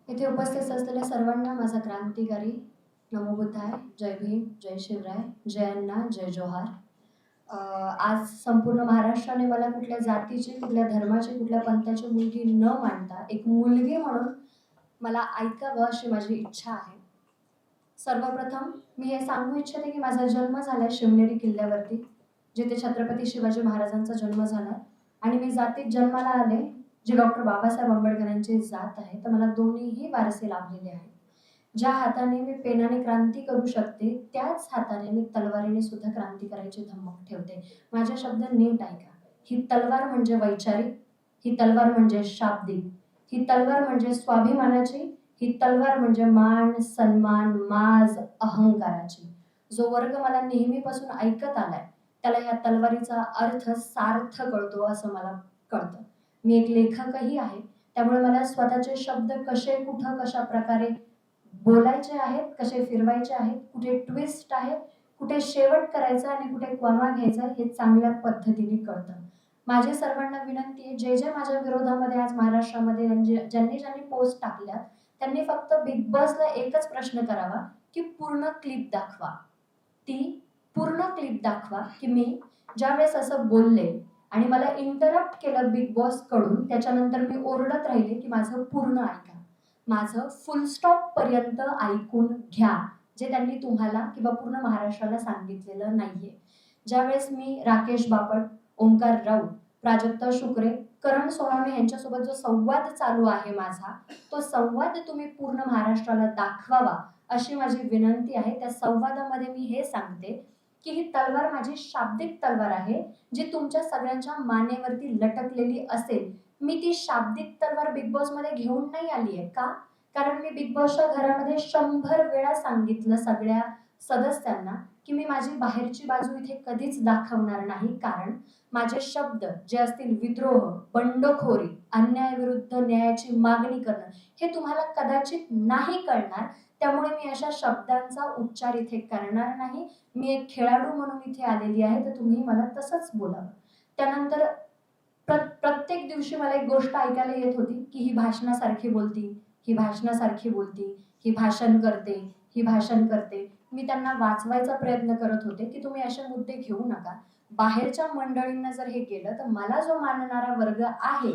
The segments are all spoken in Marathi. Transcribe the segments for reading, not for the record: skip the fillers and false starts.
इथे उपस्थित असलेल्या सर्वांना माझा क्रांतिकारी नमो बुद्धाय, जय भीम, जय शिवराय, जय अण्णा, जय जोहार. आज संपूर्ण महाराष्ट्राने मला कुठल्या जातीची, कुठल्या धर्माची, कुठल्या पंथाची मुलगी न मानता एक मुलगी म्हणून मला ऐकावं अशी माझी इच्छा आहे. सर्वप्रथम मी हे सांगू इच्छिते की माझा जन्म झालाय शिवनेरी किल्ल्यावरती, जिथे छत्रपती शिवाजी महाराजांचा जन्म झाला आणि मी जातीत जन्माला आले जी डॉक्टर बाबासाहेब आंबेडकरांची जात आहे. तर मला दोन्हीही वारसे लाभलेले आहेत. ज्या हाताने मी पेनाने क्रांती करू शकते, त्याच हाताने मी तलवारीने सुद्धा क्रांती करायची धमक ठेवते. माझे शब्द नीट ऐका. ही तलवार म्हणजे वैचारिक, ही तलवार म्हणजे शाब्दिक, ही तलवार म्हणजे स्वाभिमानाची, ही तलवार म्हणजे मान, सन्मान, माज, अहंकाराची. जो वर्ग मला नेहमीपासून ऐकत आलाय त्याला या तलवारीचा अर्थ सार्थ कळतो असं मला कळतं. मी एक लेखकही आहे, त्यामुळे मला स्वतःचे शब्द कसे, कुठं, कशा प्रकारे बोलायचे आहेत, कसे फिरवायचे आहेत, कुठे ट्विस्ट आहे, कुठे शेवट करायचा आणि कुठे कॉमा घ्यायचा हे चांगल्या पद्धतीने कळतं. माझी सर्वांना विनंती आहे, जे जे माझ्या विरोधामध्ये आज महाराष्ट्रामध्ये ज्यांनी ज्यांनी पोस्ट टाकल्या त्यांनी फक्त बिग बॉसला एकच प्रश्न करावा की पूर्ण क्लिप दाखवा. ती पूर्ण क्लिप दाखवा की मी ज्यावेळेस असं बोलले आणि मला इंटरप्ट केलं बिग बॉस कडून, त्याच्यानंतर मी ओरडत राहिले की माझं पूर्ण ऐका, माझं फुल स्टॉप पर्यंत ऐकून घ्या, जे त्यांनी तुम्हाला किंवा पूर्ण महाराष्ट्राला सांगितलेलं नाहीये. ज्यावेळेस मी राकेश बापट, ओंकार राऊत, प्राजक्ता शुक्रे, करण सोनवणे यांच्यासोबत जो संवाद चालू आहे माझा, तो संवाद तुम्ही पूर्ण महाराष्ट्राला दाखवावा अशी माझी विनंती आहे. त्या संवादामध्ये मी हे सांगते की ही तलवार माझी शाब्दिक तलवार आहे, जी तुमच्या सगळ्यांच्या मानेवरती लटकलेली असेल. मी ती शाब्दिक तलवार बिग बॉस मध्ये घेऊन नाही आली आहे. का? कारण मी बिग बॉसच्या घरामध्ये 100 वेळा सांगितलं सगळ्या सदस्यांना की मी माझी बाहेरची बाजू इथे कधीच दाखवणार नाही. कारण माझे शब्द जे असतील विद्रोह, बंडखोरी, अन्यायाविरुद्ध न्यायाची मागणी करणं, हे तुम्हाला कदाचित नाही कळणार. त्यामुळे मी अशा शब्दांचा उच्चार इथे करणार नाही. मी एक खेळाडू म्हणून इथे आलेली आहे, तर तुम्ही मला तसंच बोलावं. त्यानंतर प्रत्येक दिवशी मला एक गोष्ट ऐकायला येत होती की ही भाषणासारखी बोलती, ही भाषणासारखी बोलती, ही भाषण करते, ही भाषण करते. मी त्यांना वाचवायचा प्रयत्न करत होते की तुम्ही असे मुद्दे घेऊ नका. बाहेरच्या मंडळींना जर हे केलं तर मला जो मानणारा वर्ग आहे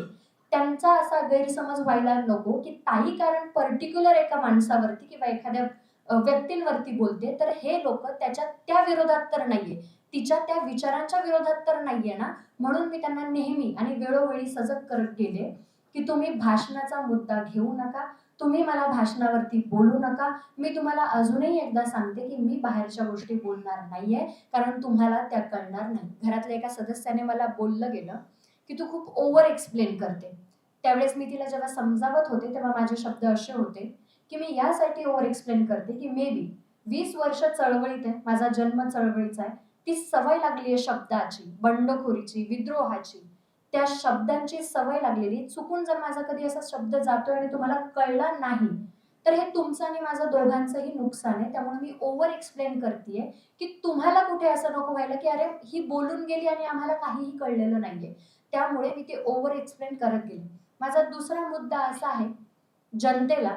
त्यांचा असा गैरसमज व्हायला नको की ताई कारण पर्टिक्युलर एका माणसावरती किंवा एखाद्या व्यक्तींवरती बोलते तर हे लोक त्याच्या त्या विरोधात तर नाहीये, तिच्या त्या विचारांच्या विरोधात तर नाहीये ना. म्हणून मी त्यांना नेहमी आणि वेळोवेळी सजग करत गेले की तुम्ही भाषणाचा मुद्दा घेऊ नका, तुम्ही मला भाषणावरती बोलू नका. मी तुम्हाला अजूनही एकदा सांगते की मी बाहेरच्या गोष्टी बोलणार नाहीये, कारण तुम्हाला त्या कळणार नाही. घरातल्या एका सदस्याने मला बोललं गेलं की तू खूप ओव्हर एक्सप्लेन करते. त्यावेळेस मी तिला जेव्हा समजावत होते तेव्हा माझे शब्द असे होते की मी यासाठी ओव्हर एक्सप्लेन करते की मे बी 20 वर्ष चळवळीत आहे, माझा जन्म चळवळीचा आहे, ती सवय लागली आहे शब्दाची, बंडखोरीची, विद्रोहाची, त्या शब्दांची सवय लागलेली. चुकून जर माझा कधी असा शब्द जातोय आणि तुम्हाला कळला नाही तर हे तुमचं आणि माझं दोघांचंही नुकसान आहे. त्यामुळे मी ओव्हर एक्सप्लेन करतेय की तुम्हाला कुठे असं नको व्हायला की अरे ही बोलून गेली आणि आम्हाला काहीही कळलेलं नाहीये. त्यामुळे मी ते ओव्हर एक्सप्लेन करत गेले. माझा दुसरा मुद्दा असा आहे, जनतेला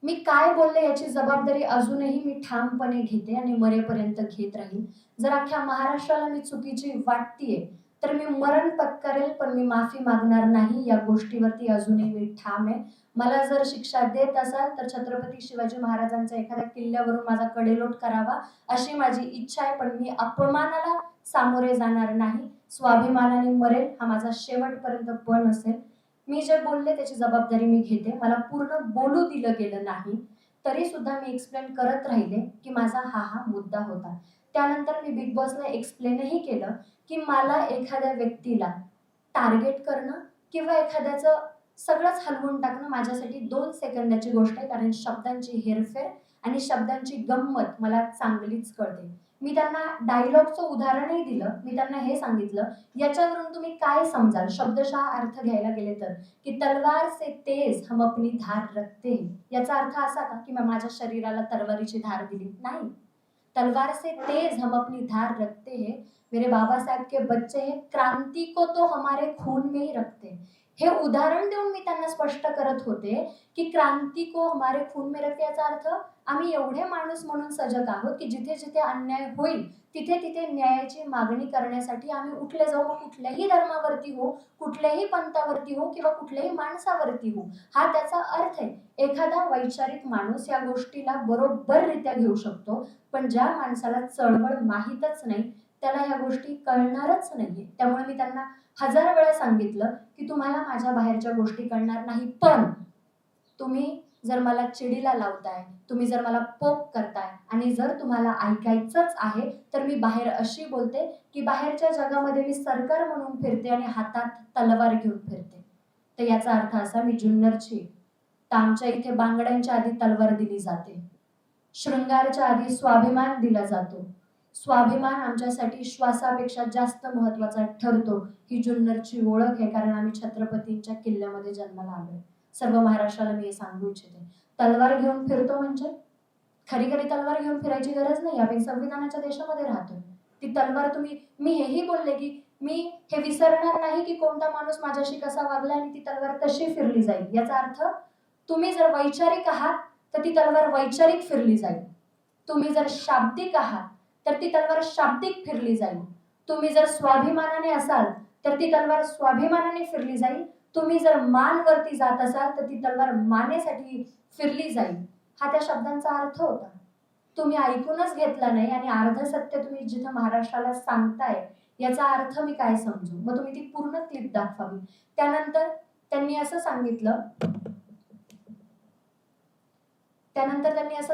मी काय बोलले याची जबाबदारी अजूनही मी ठामपणे घेते आणि मरेपर्यंत घेत राहील. जर अख्ख्या महाराष्ट्राला मी चुकीची वाटतेय तर मी मरण पत्करेल, पण मी माफी मागणार नाही. या गोष्टीवरती अजूनही मी ठाम आहे. मला जर शिक्षा देत असाल तर छत्रपती शिवाजी महाराजांच्या एखाद्या किल्ल्यावरून माझा कडेलोट करावा अशी माझी इच्छा आहे, पण मी अपमानाला सामोरे जाणार नाही. स्वाभिमानाने मरेल, हा माझा शेवटपर्यंत पण असेल. मी जे बोलले त्याची जबाबदारी मी घेते. मला पूर्ण बोलू दिलं गेलं नाही तरी सुद्धा मी एक्सप्लेन करत राहिले की माझा हा मुद्दा होता. त्यानंतर मी बिग बॉसला एक्सप्लेनही केलं की मला एखाद्या व्यक्तीला टार्गेट करणं किंवा एखाद्याचं सगळंच हलवून टाकणं माझ्यासाठी 2 सेकंदाची गोष्ट आहे. कारण शब्दांची हेरफेर आणि शब्दांची गंमत मला चांगलीच कळते. मी त्यांना डायलॉगचं उदाहरणही दिलं. मी त्यांना हे सांगितलं, याच्यावरून तुम्ही काय समजाल शब्दशः अर्थ घ्यायला गेले तर, की तलवार से तेज हम अपनी धार रखते हैं. याचा अर्थ असा का की मी माझ्या शरीराला तलवारीची धार दिली? नाही. तलवार से तेज हम अपनी धार रखते हैं. मेरे बाबा साहब के बच्चे हैं, क्रांति को तो हमारे खून में ही रखते हैं. हे उदाहरण देऊन मी त्यांना स्पष्ट करत होते की क्रांती को हमारे खून में रखते, याचा अर्थ आम्ही एवढे माणूस म्हणून सजग आहोत की जिथे जिथे अन्याय होईल तिथे तिथे न्यायाची मागणी करण्यासाठी आम्ही उठले जाऊ. मग कुठल्याही धर्मावरती हो, कुठल्याही पंथावरती हो किंवा कुठल्याही माणसावरती हो, हा त्याचा अर्थ आहे. एखादा वैचारिक माणूस या गोष्टीला बरोबररित्या घेऊ शकतो, पण ज्या माणसाला चळवळ माहीतच नाही त्याला ह्या गोष्टी कळणारच नाहीये. त्यामुळे मी त्यांना 1000 वेळा सांगितलं की तुम्हाला माझ्या बाहेरच्या गोष्टी कळणार नाही, पण तुम्ही जर मला चिडीला लावताय, तुम्ही जर मला पोक करताय आणि जर तुम्हाला ऐकायचंच आहे तर मी बाहेर अशी बोलते की बाहेरच्या जगामध्ये मी सरकार म्हणून फिरते आणि हातात तलवार घेऊन फिरते. तर याचा अर्थ असा, मी जुन्नरची, तर आमच्या इथे बांगड्यांच्या आधी तलवार दिली जाते, शृंगारच्या आधी स्वाभिमान दिला जातो. स्वाभिमान आमच्यासाठी श्वासापेक्षा जास्त महत्वाचा ठरतो. ही जुन्नरची ओळख आहे, कारण आम्ही छत्रपतींच्या किल्ल्यामध्ये जन्माला आलोय. सर्व महाराष्ट्राला मी हे सांगू इच्छिते. तलवार घेऊन फिरतो म्हणजे खरी खरी तलवार घेऊन फिरायची गरज नाही. आपण संविधानाच्या देशामध्ये राहतोय. ती तलवार मी हेही बोलले की मी हे विसरणार नाही की कोणता माणूस माझ्याशी कसा वागला आणि ती तलवार कशी फिरली जाईल. याचा अर्थ तुम्ही जर वैचारिक आहात तर ती तलवार वैचारिक फिरली जाईल. तुम्ही जर शाब्दिक आहात तर ती तलवार शाब्दिक फिरली जाईल. तुम्ही जर स्वाभिमानाने असाल तर ती तलवार स्वाभिमानाने फिरली जाईल. तुम्ही जर मानवरती जात असाल तर ती तलवार मानेसाठी फिरली जाईल. हा त्या शब्दांचा अर्थ होता. तुम्ही ऐकूनच घेतला नाही आणि अर्ध सत्य तुम्ही जिथं महाराष्ट्राला सांगताय याचा अर्थ मी काय समजू. मग तुम्ही ती पूर्ण क्लिप दाखवावी. त्यानंतर त्यांनी असं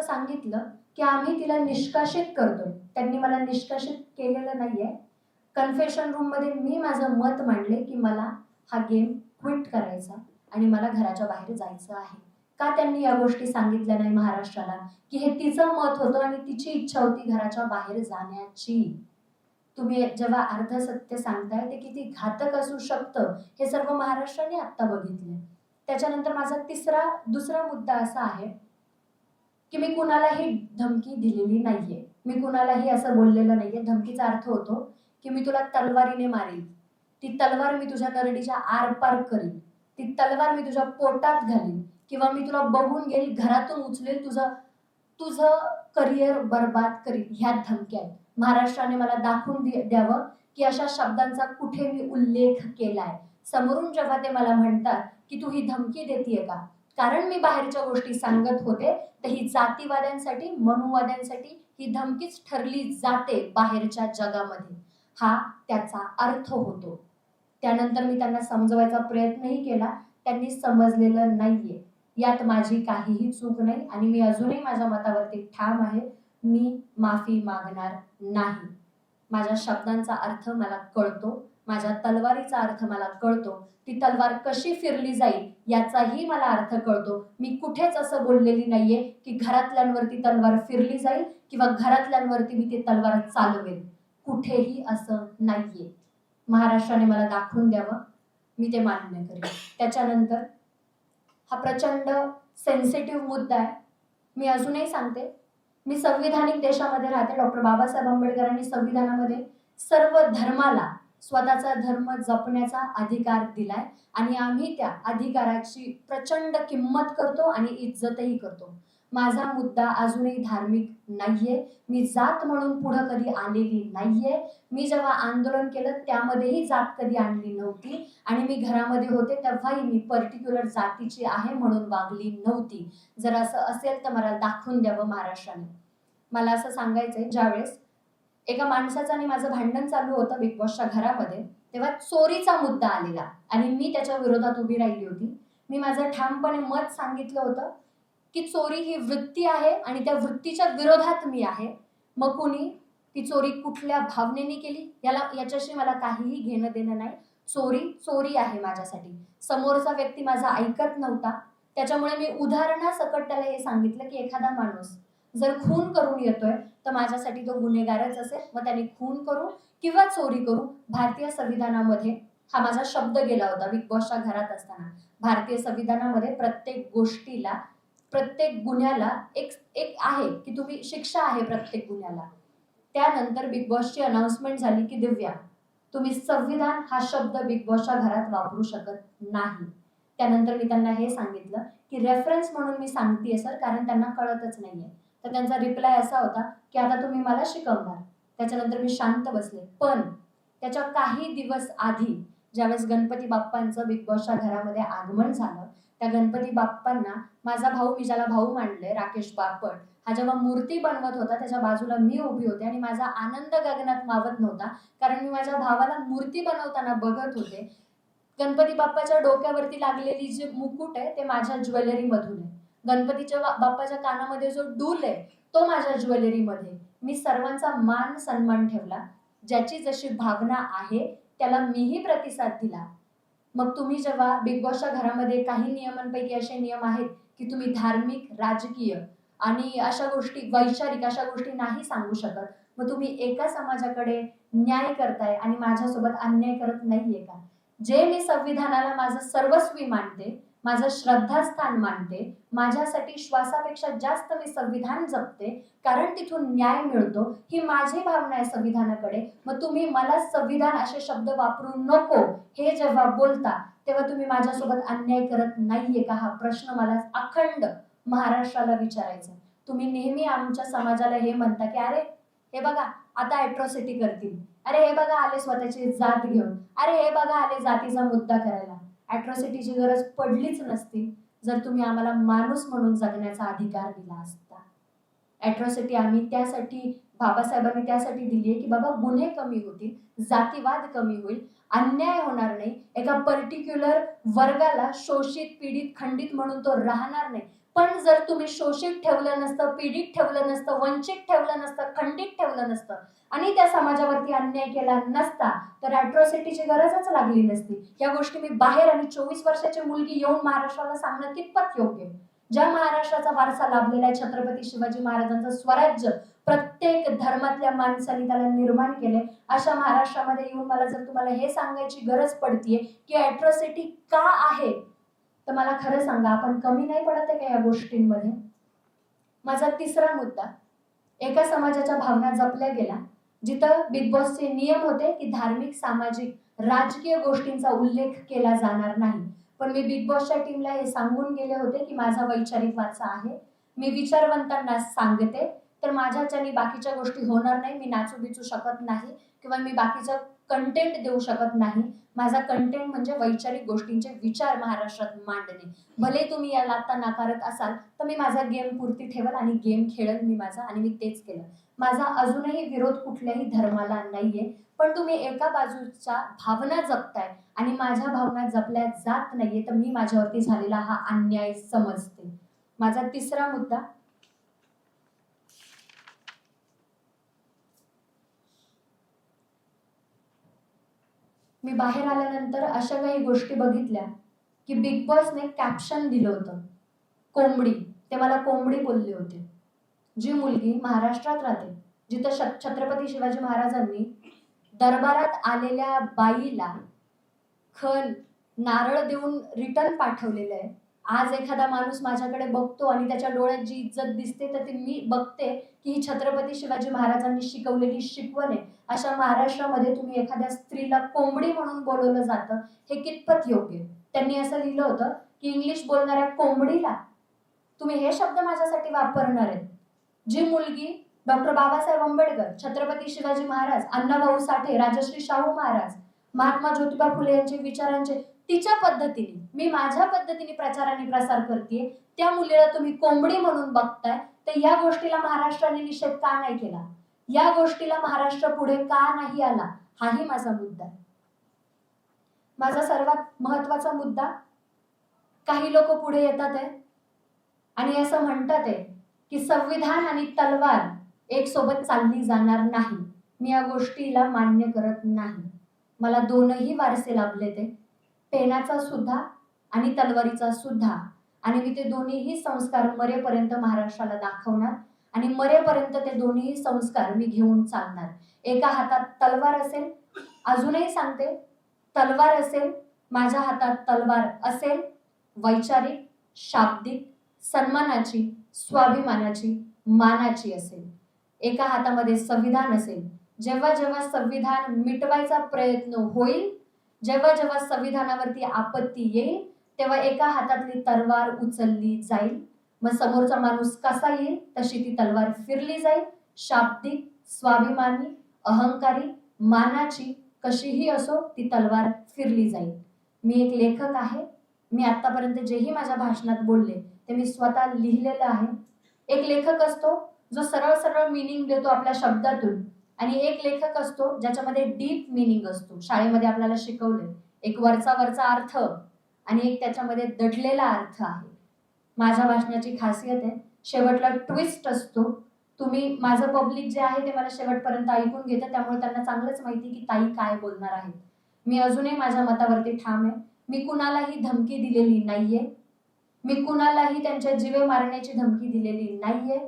सांगितलं की आम्ही तिला निष्कासित करतोय. त्यांनी मला निष्कासित केलेलं नाहीये. कन्फेशन रूम मध्ये मी माझं मत मांडले की मला हा गेम क्विट करायचा आणि मला घराच्या बाहेर जायचं आहे. का त्यांनी या गोष्टी सांगितल्या नाही महाराष्ट्राला की हे तिचं मत होतं आणि तिची इच्छा होती घराच्या बाहेर जाण्याची. तुम्ही जेव्हा अर्ध सत्य सांगताय ते किती घातक असू शकतं हे सर्व महाराष्ट्राने आत्ता बघितले. त्याच्यानंतर माझा दुसरा मुद्दा असा आहे की मी कुणालाही धमकी दिलेली नाहीये. मी कुणालाही असं बोललेलं नाहीये. धमकीचा अर्थ होतो की मी तुला तलवारीने मारीन, ती तलवार मी तुझ्या नरडीच्या आरपार करीन, ती तलवार मी तुझ्या पोटात घालीन किंवा मी तुला बघून घेईल, घरातून उचलेल, तुझं करिअर बर्बाद करीन. ह्या धमक्या आहेत. महाराष्ट्राने मला दाखवून द्यावं की अशा शब्दांचा कुठे मी उल्लेख केलाय. समोरून जेव्हा ते मला म्हणतात की तू ही धमकी देतीये का, कारण मी बाहेरच्या गोष्टी सांगत होते, तर ही जातीवाद्यांसाठी, मनुवाद्यांसाठी ही धमकीच ठरली जाते बाहेरच्या जगामध्ये. हा त्याचा अर्थ होतो. त्यानंतर मी त्यांना समजवायचा प्रयत्नही केला. त्यांनी समजलेलं नाहीये. यात माझी काहीही चूक नाही आणि मी अजूनही माझ्या मतावरती ठाम आहे. मी माफी मागणार नाही. माझ्या शब्दांचा अर्थ मला कळतो. माझ्या तलवारीचा अर्थ मला कळतो. ती तलवार कशी फिरली जाईल याचाही मला अर्थ कळतो. मी कुठेच असं बोललेली नाहीये की घरातल्यांवरती तलवार फिरली जाईल किंवा घरातल्यांवरती मी ती तलवार चालवेल. कुठेही असं नाहीये. महाराष्ट्राने मला दाखवून द्यावं, मी ते मान्य करेन. त्याच्यानंतर हा प्रचंड सेन्सिटिव्ह मुद्दा आहे. मी अजूनही सांगते, मी संविधानिक देशामध्ये राहते. डॉक्टर बाबासाहेब आंबेडकरांनी संविधानामध्ये सर्व धर्माला स्वतःचा धर्म जपण्याचा अधिकार दिलाय आणि आम्ही त्या अधिकाराची प्रचंड किंमत करतो आणि इज्जतही करतो. माझा मुद्दा अजूनही धार्मिक नाहीये. मी जात म्हणून पुढे कधी आलेली नाहीये. मी जेव्हा आंदोलन केलं त्यामध्येही जात कधी आणली नव्हती आणि मी घरामध्ये होते तेव्हाही मी पर्टिक्युलर जातीची आहे म्हणून वागली नव्हती. जर असं असेल तर मला दाखवून द्यावं महाराष्ट्राने. मला असं सांगायचंय, ज्यावेळेस एका माणसाचं आणि माझं भांडण चालू होतं बिग बॉसच्या घरामध्ये, तेव्हा चोरीचा मुद्दा आलेला आणि मी त्याच्या विरोधात उभी राहिली होती. मी माझं ठामपणे मत सांगितलं होतं की चोरी ही वृत्ती आहे आणि त्या वृत्तीच्या विरोधात मी आहे. मग कुणी ती चोरी कुठल्या भावनेने केली याच्याशी मला काहीही घेणं देणं नाही. चोरी आहे माझ्यासाठी. समोरचा व्यक्ती माझा ऐकत नव्हता, त्याच्यामुळे मी उदाहरणासकट त्याला हे सांगितलं की एखादा माणूस जर खून करून येतोय तर माझ्यासाठी तो गुन्हेगारच असेल. मग त्याने खून करू किंवा चोरी करू, भारतीय संविधानामध्ये हा माझा शब्द गेला होता बिग बॉसच्या घरात असताना. भारतीय संविधानामध्ये प्रत्येक गोष्टीला, प्रत्येक गुन्ह्याला एक आहे की तुम्ही शिक्षा आहे प्रत्येक गुन्ह्याला. त्यानंतर बिग बॉसची अनाउन्समेंट झाली की दिव्या तुम्ही संविधान हा शब्द बिग बॉसच्या घरात वापरू शकत नाही. त्यानंतर मी त्यांना हे सांगितलं की रेफरन्स म्हणून मी सांगतेय सर, कारण त्यांना कळतच नाहीये. तर त्यांचा रिप्लाय असा होता की आता तुम्ही मला शिकवणार. त्याच्यानंतर मी शांत बसले. पण त्याच्या काही दिवस आधी ज्यावेळेस गणपती बाप्पांचं बिग बॉसच्या घरामध्ये आगमन झालं, त्या गणपती बाप्पांना माझा भाऊ, मी ज्याला भाऊ मानले, राकेश बापट, हा जेव्हा मूर्ती बनवत होता त्याच्या बाजूला मी उभी होते आणि माझा आनंद गगनात मावत नव्हता, कारण मी माझ्या भावाला मूर्ती बनवताना बघत होते. गणपती बाप्पाच्या डोक्यावरती लागलेली जी मुकुट आहे ते माझ्या ज्वेलरी मधून आहे. गणपतीच्या बाप्पाच्या कानामध्ये जो डूल आहे तो माझ्या ज्वेलरी मध्ये. मी सर्वांचा मान सन्मान ठेवला. ज्याची जशी भावना आहे त्याला मीही प्रतिसाद दिला. मग तुम्ही जेव्हा बिग बॉसच्या घरामध्ये काही नियमांपैकी असे नियम आहेत की तुम्ही धार्मिक, राजकीय आणि अशा गोष्टी, वैचारिक अशा गोष्टी नाही सांगू शकत, मग तुम्ही एका समाजाकडे न्याय करताय आणि माझ्यासोबत अन्याय करत नाहीये का? जे मी संविधानाला माझं सर्वस्वी मानते, माझं श्रद्धास्थान मानते, माझ्यासाठी श्वासापेक्षा जास्त मी संविधान जपते, कारण तिथून न्याय मिळतो, ही माझी भावना आहे संविधानाकडे. मग तुम्ही मला संविधान असे शब्द वापरू नको हे जेव्हा बोलता तेव्हा तुम्ही माझ्यासोबत अन्याय करत नाहीये का, हा प्रश्न मला अखंड महाराष्ट्राला विचारायचा. तुम्ही नेहमी आमच्या समाजाला हे म्हणता की अरे हे बघा आता अॅट्रॉसिटी करतील, अरे हे बघा आले स्वतःची जात घेऊन, अरे हे बघा आले जातीचा मुद्दा करायला. अॅट्रॉसिटीची गरज पडलीच नसती जर तुम्ही आम्हाला माणूस म्हणून जगण्याचा अधिकार दिला असता. अॅट्रॉसिटी आम्ही त्यासाठी, बाबासाहेबांनी त्यासाठी दिली आहे की बाबा गुन्हे कमी होतील, जातीवाद कमी होईल, अन्याय होणार नाही, एका पर्टिक्युलर वर्गाला शोषित, पीडित, खंडित म्हणून तो राहणार नाही. पण जर तुम्ही शोषित ठेवलं नसतं, पीडित ठेवलं नसतं, वंचित ठेवलं नसतं, खंडित ठेवलं नसतं आणि त्या समाजावरती अन्याय केला नसता तर अॅट्रॉसिटीची गरजच लागली नसती. या गोष्टी मी बाहेर आणि 24 वर्षाची मुलगी येऊन महाराष्ट्राला सांगणं कितपत योग्य आहे? ज्या महाराष्ट्राचा वारसा लाभलेला आहे, छत्रपती शिवाजी महाराजांचं स्वराज्य प्रत्येक धर्मातल्या माणसाने त्याला निर्माण केले, अशा महाराष्ट्रामध्ये येऊन मला जर तुम्हाला हे सांगायची गरज पडतीये की अॅट्रॉसिटी का आहे, तर मला खरं सांगा, आपण कमी नाही पडत आहे का या गोष्टींमध्ये? माझा तिसरा मुद्दा, एका समाजाच्या भावना जपल्या गेल्या. जिथं बिग बॉसचे नियम होते की धार्मिक, सामाजिक, राजकीय गोष्टींचा उल्लेख केला जाणार नाही, पण मी बिग बॉसच्या टीमला हे सांगून गेले होते की माझा वैचारिक वारसा आहे, मी विचारवंतांना सांगते, तर माझ्याच्याने बाकीच्या गोष्टी होणार नाही. मी नाचू बिचू शकत नाही किंवा मी बाकीचं कंटेंट देऊ शकत नाही. माझा कंटेंट म्हणजे वैचारिक गोष्टींचे विचार महाराष्ट्रात मांडणे. भले तुम्ही याला आता नाकारत असाल तर मी माझा गेम पुरती ठेवल आणि गेम खेळेल मी माझा, आणि मी तेच केलं. माझा अजूनही विरोध कुठल्याही धर्माला नाहीये, पण तुम्ही एका बाजूच्या भावना जपताय आणि माझ्या भावना जपल्या जात नाहीये, तर मी माझ्यावरती झालेला हा अन्याय समजते. माझा तिसरा मुद्दा, मी बाहेर आल्यानंतर अशा काही गोष्टी बघितल्या की बिग बॉसने कॅप्शन दिलं होतं कोंबडी, ते मला कोंबडी बोलले होते. जी मुलगी महाराष्ट्रात राहते, जिथं छत्रपती शिवाजी महाराजांनी दरबारात आलेल्या बाईला खण, नारळ देऊन रिटर्न पाठवलेलं आहे. आज एखादा माणूस माझ्याकडे बघतो आणि त्याच्या डोळ्यात जी इज्जत दिसते तर ती मी बघते की ही छत्रपती शिवाजी महाराजांनी शिकवलेली शिकवण आहे. अशा महाराष्ट्रामध्ये तुम्ही एखाद्या स्त्रीला कोंबडी म्हणून बोलवलं जातं, हे कितपत योग्य? त्यांनी असं लिहिलं होतं की इंग्लिश बोलणाऱ्या कोंबडीला तुम्ही हे शब्द माझ्यासाठी वापरणार आहेत. जी मुलगी डॉक्टर बाबासाहेब आंबेडकर, छत्रपती शिवाजी महाराज, अण्णाभाऊ साठे, राजश्री शाहू महाराज, महात्मा ज्योतिबा फुले यांचे विचारांचे तिच्या पद्धतीने, मी माझ्या पद्धतीने प्रचार आणि प्रसार करते, त्या मुलीला तुम्ही कोंबडी म्हणून बघताय, तर या गोष्टीला महाराष्ट्राने निषेध का नाही केला? या गोष्टीला महाराष्ट्र पुढे का नाही आला? हाही माझा मुद्दा आहे. माझा सर्वात महत्वाचा मुद्दा, काही लोक पुढे येतात आहे आणि असं म्हणतात आहे की संविधान आणि तलवार एक सोबत चालली जाणार नाही. मी या गोष्टीला मान्य करत नाही. मला दोनही वारसे लाभले, ते पेनाचा सुद्धा आणि तलवारीचा सुद्धा, आणि मी ते दोन्हीही संस्कार मरेपर्यंत महाराष्ट्राला दाखवणार आणि मरेपर्यंत ते दोन्ही संस्कार मी घेऊन चालणार. एका हातात तलवार असेल, अजूनही सांगते, तलवार असेल, माझ्या हातात तलवार असेल, वैचारिक, शाब्दिक, सन्मानाची, स्वाभिमानाची, मानाची असेल. एका हातामध्ये संविधान असेल, जेव्हा जेव्हा संविधान मिटवायचा प्रयत्न होईल, जेव्हा जेव्हा संविधानावरती आपत्ती येईल, तेव्हा एका हातातली तलवार उचलली जाईल. मग समोरचा माणूस कसा येईल तशी ती तलवार फिरली जाईल. शाब्दिक, स्वाभिमानी, अहंकारी, मानाची कशीही असो ती तलवार फिरली जाईल. मी एक लेखक आहे. मी आतापर्यंत जेही माझ्या भाषणात बोलले ते मी स्वतः लिहिलेलं आहे. एक लेखक असतो जो सरळ सरळ मिनिंग देतो आपल्या शब्दातून, आणि एक लेखक असतो ज्याच्यामध्ये डीप मिनिंग असतो. शाळेमध्ये आपल्याला शिकवले एक वरचा वरचा अर्थ आणि एक त्याच्यामध्ये दडलेला अर्थ आहे. माझ्या भाषणाची खासियत आहे, शेवटला ट्विस्ट असतो. तुम्ही माझं पब्लिक जे आहे ते मला शेवटपर्यंत ऐकून घेतं, त्यामुळे त्यांना चांगलंच माहिती की ताई काय बोलणार आहेत. मी अजूनही माझ्या मतावरती ठाम आहे. मी कुणालाही धमकी दिलेली नाहीये. मी कुणालाही त्यांच्या जीवे मारण्याची धमकी दिलेली नाहीये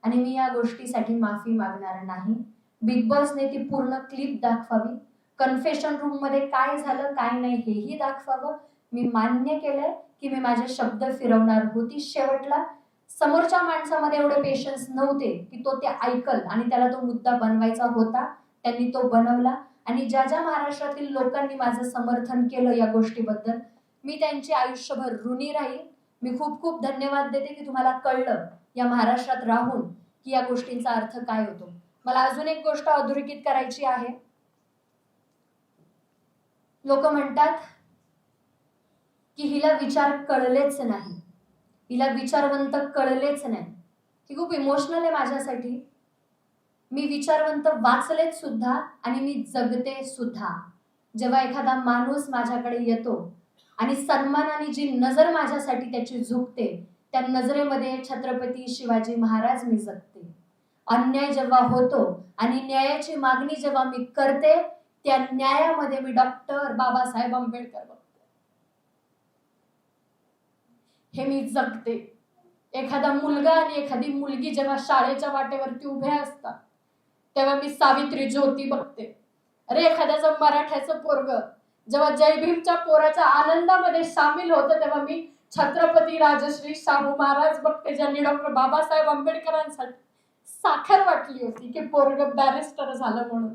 आणि मी या गोष्टीसाठी माफी मागणार नाही. बिग बॉसने ती पूर्ण क्लिप दाखवावी. कन्फेशन रूम मध्ये काय झालं काय नाही हेही दाखवावं. मी मान्य केलंय की मी माझे शब्द फिरवणार होती. शेवटला समोरच्या माणसामध्ये एवढे पेशन्स नव्हते की तो ते ऐकल आणि त्याला तो मुद्दा बनवायचा होता. त्यांनी तो बनवला आणि ज्या ज्या महाराष्ट्रातील लोकांनी माझं समर्थन केलं या गोष्टीबद्दल मी त्यांची आयुष्यभर ऋणी राहील. मी खूप खूप धन्यवाद देते की तुम्हाला कळलं या महाराष्ट्रात राहून की या गोष्टींचा अर्थ काय होतो. मला अजून एक गोष्ट अधोरेखित करायची आहे. लोक म्हणतात की हिला विचार कळलेच नाही, हिला विचारवंत कळलेच नाही. ही खूप इमोशनल आहे माझ्यासाठी. मी विचारवंत वाचलेत सुद्धा आणि मी जगते सुद्धा. जेव्हा एखादा माणूस माझ्याकडे येतो आणि सन्मानाने जी नजर माझ्यासाठी त्याची झुकते, त्या नजरेमध्ये छत्रपती शिवाजी महाराज मी जगते. अन्याय जेव्हा होतो आणि न्यायाची मागणी जेव्हा मी करते, त्या न्यायामध्ये मी डॉक्टर बाबासाहेब आंबेडकर बघते. हे मी जगते. एखादा मुलगा आणि एखादी मुलगी जेव्हा शाळेच्या वाटेवरती उभे असतात तेव्हा मी सावित्री ज्योती बघते. अरे एखाद्याचं मराठ्याचं पोरग जेव्हा जय भीमच्या पोराच्या आनंदामध्ये सामील होतं तेव्हा मी छत्रपती राजश्री शाहू महाराज बघते, ज्यांनी डॉक्टर बाबासाहेब आंबेडकरांसाठी साखर वाटली होती की पोरग बॅरिस्टर झालं म्हणून.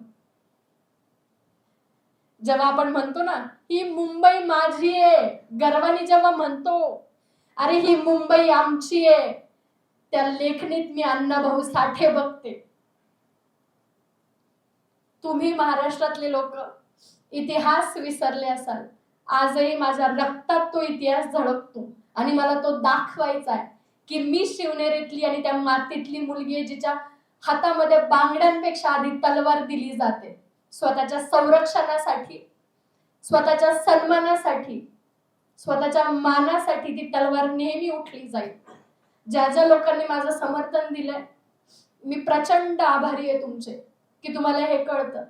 जेव्हा आपण म्हणतो ना ही मुंबई माझी आहे, गर्वाने जेव्हा म्हणतो अरे ही मुंबई आमची आहे, त्या लेखणीत मी अण्णाभाऊ साठे बघते. तुम्ही महाराष्ट्रातले लोक इतिहास विसरले असाल, आजही माझ्या रक्तात तो इतिहास झळकतो आणि मला तो दाखवायचा आहे की मी शिवनेरीतली आणि त्या मातीतली मुलगी आहे जिच्या हातामध्ये बांगड्यांपेक्षा आधी तलवार दिली जाते. स्वतःच्या संरक्षणासाठी, स्वतःच्या सन्मानासाठी, स्वतःच्या मानासाठी ती तलवार नेहमी उठली जाईल. ज्या ज्या लोकांनी माझं समर्थन दिलंय मी प्रचंड आभारी आहे तुमचे की तुम्हाला हे कळतं.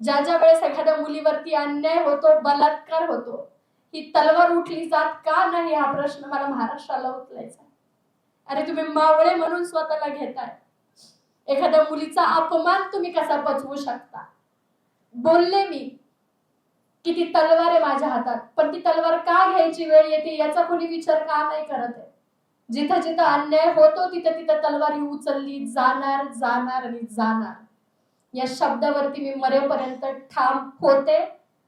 ज्या ज्या वेळेस एखाद्या मुलीवरती अन्याय होतो, बलात्कार होतो, ही तलवार उठली जात का नाही हा प्रश्न मला महाराष्ट्राला उचलायचा. अरे तुम्ही मावळे म्हणून स्वतःला घेताय. एखाद्या मुलीचा अपमान तुम्ही कसा पचवू शकता. बोलले मी की ती तलवार आहे माझ्या हातात, पण ती तलवार का घ्यायची वेळ येते याचा कोणी विचार का नाही करत आहे. जिथं जिथं अन्याय होतो तिथं तिथं तलवार उचलली जाणार जाणार आणि जाणार. या शब्दावरती मी मरेपर्यंत ठाम होते,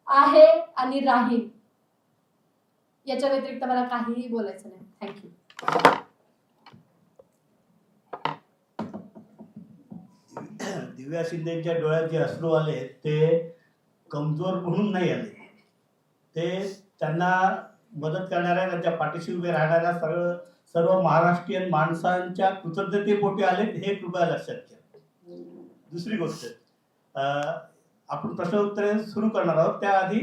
आहे आणि राहील. याच्या व्यतिरिक्त मला काहीही बोलायचं नाही. थँक्यू. दिव्या शिंदेच्या डोळ्यात जे अश्रू आले ते कमजोर म्हणून नाही आले, ते त्यांना मदत करणाऱ्या त्यांच्या पाठीशी उभे राहणाऱ्या सर्व महाराष्ट्रीयन माणसांच्या कृतज्ञतेपोटी आले, हे कृपया लक्षात घ्या. दुसरी गोष्ट, आपण प्रश्न उत्तरे सुरू करणार आहोत त्याआधी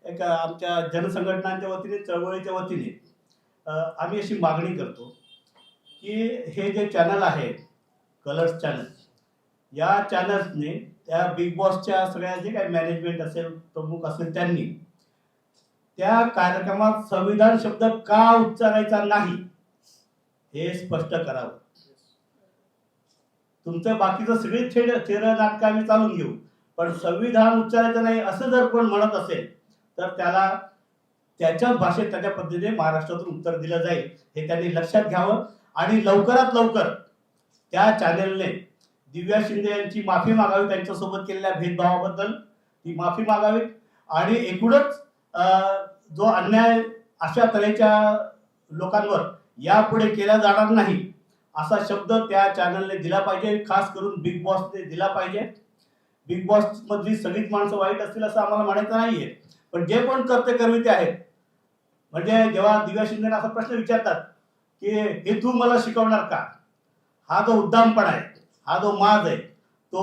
एक आमच्या जनसंघटनांच्या वतीने, चळवळीच्या वतीने आम्ही अशी मागणी करतो की हे जे चॅनल आहे कलर्स चॅनल, या चॅनल्सने त्या बिग बॉसच्या सगळ्या जे काही मॅनेजमेंट असेल, प्रमुख असेल, त्यांनी त्या कार्यक्रमात संविधान शब्द का उच्चारायचा नाही हे स्पष्ट करावं. तुमचं बाकीचं सगळे थेरं नाटकं आम्ही चालून घेऊ, पण संविधान उच्चारायचं नाही असं जर कोण म्हणत असेल तर त्याला त्याच्याच भाषेत त्याच्या पद्धतीने महाराष्ट्रातून उत्तर दिलं जाईल, हे त्यांनी लक्षात घ्यावं. आणि लवकरात लवकर त्या चॅनलने दिव्या शिंदे यांची माफी मागावी, त्यांच्यासोबत केलेल्या भेदभावाबद्दल ती माफी मागावी आणि एकूणच जो अन्याय अशा तऱ्हेच्या लोकांवर यापुढे केला जाणार नाही असा शब्द त्या चॅनलने दिला पाहिजे, खास करून बिग बॉसने दिला पाहिजे. बिग बॉस मधली सगळीच माणसं वाईट असतील असं आम्हाला म्हणायचं नाहीये, पण जे पण करते आहेत, म्हणजे जेव्हा दिव्या शिंदेना असा प्रश्न विचारतात की हे तू मला शिकवणार का, हा जो उद्दामपणा आहे, हा जो माज आहे, तो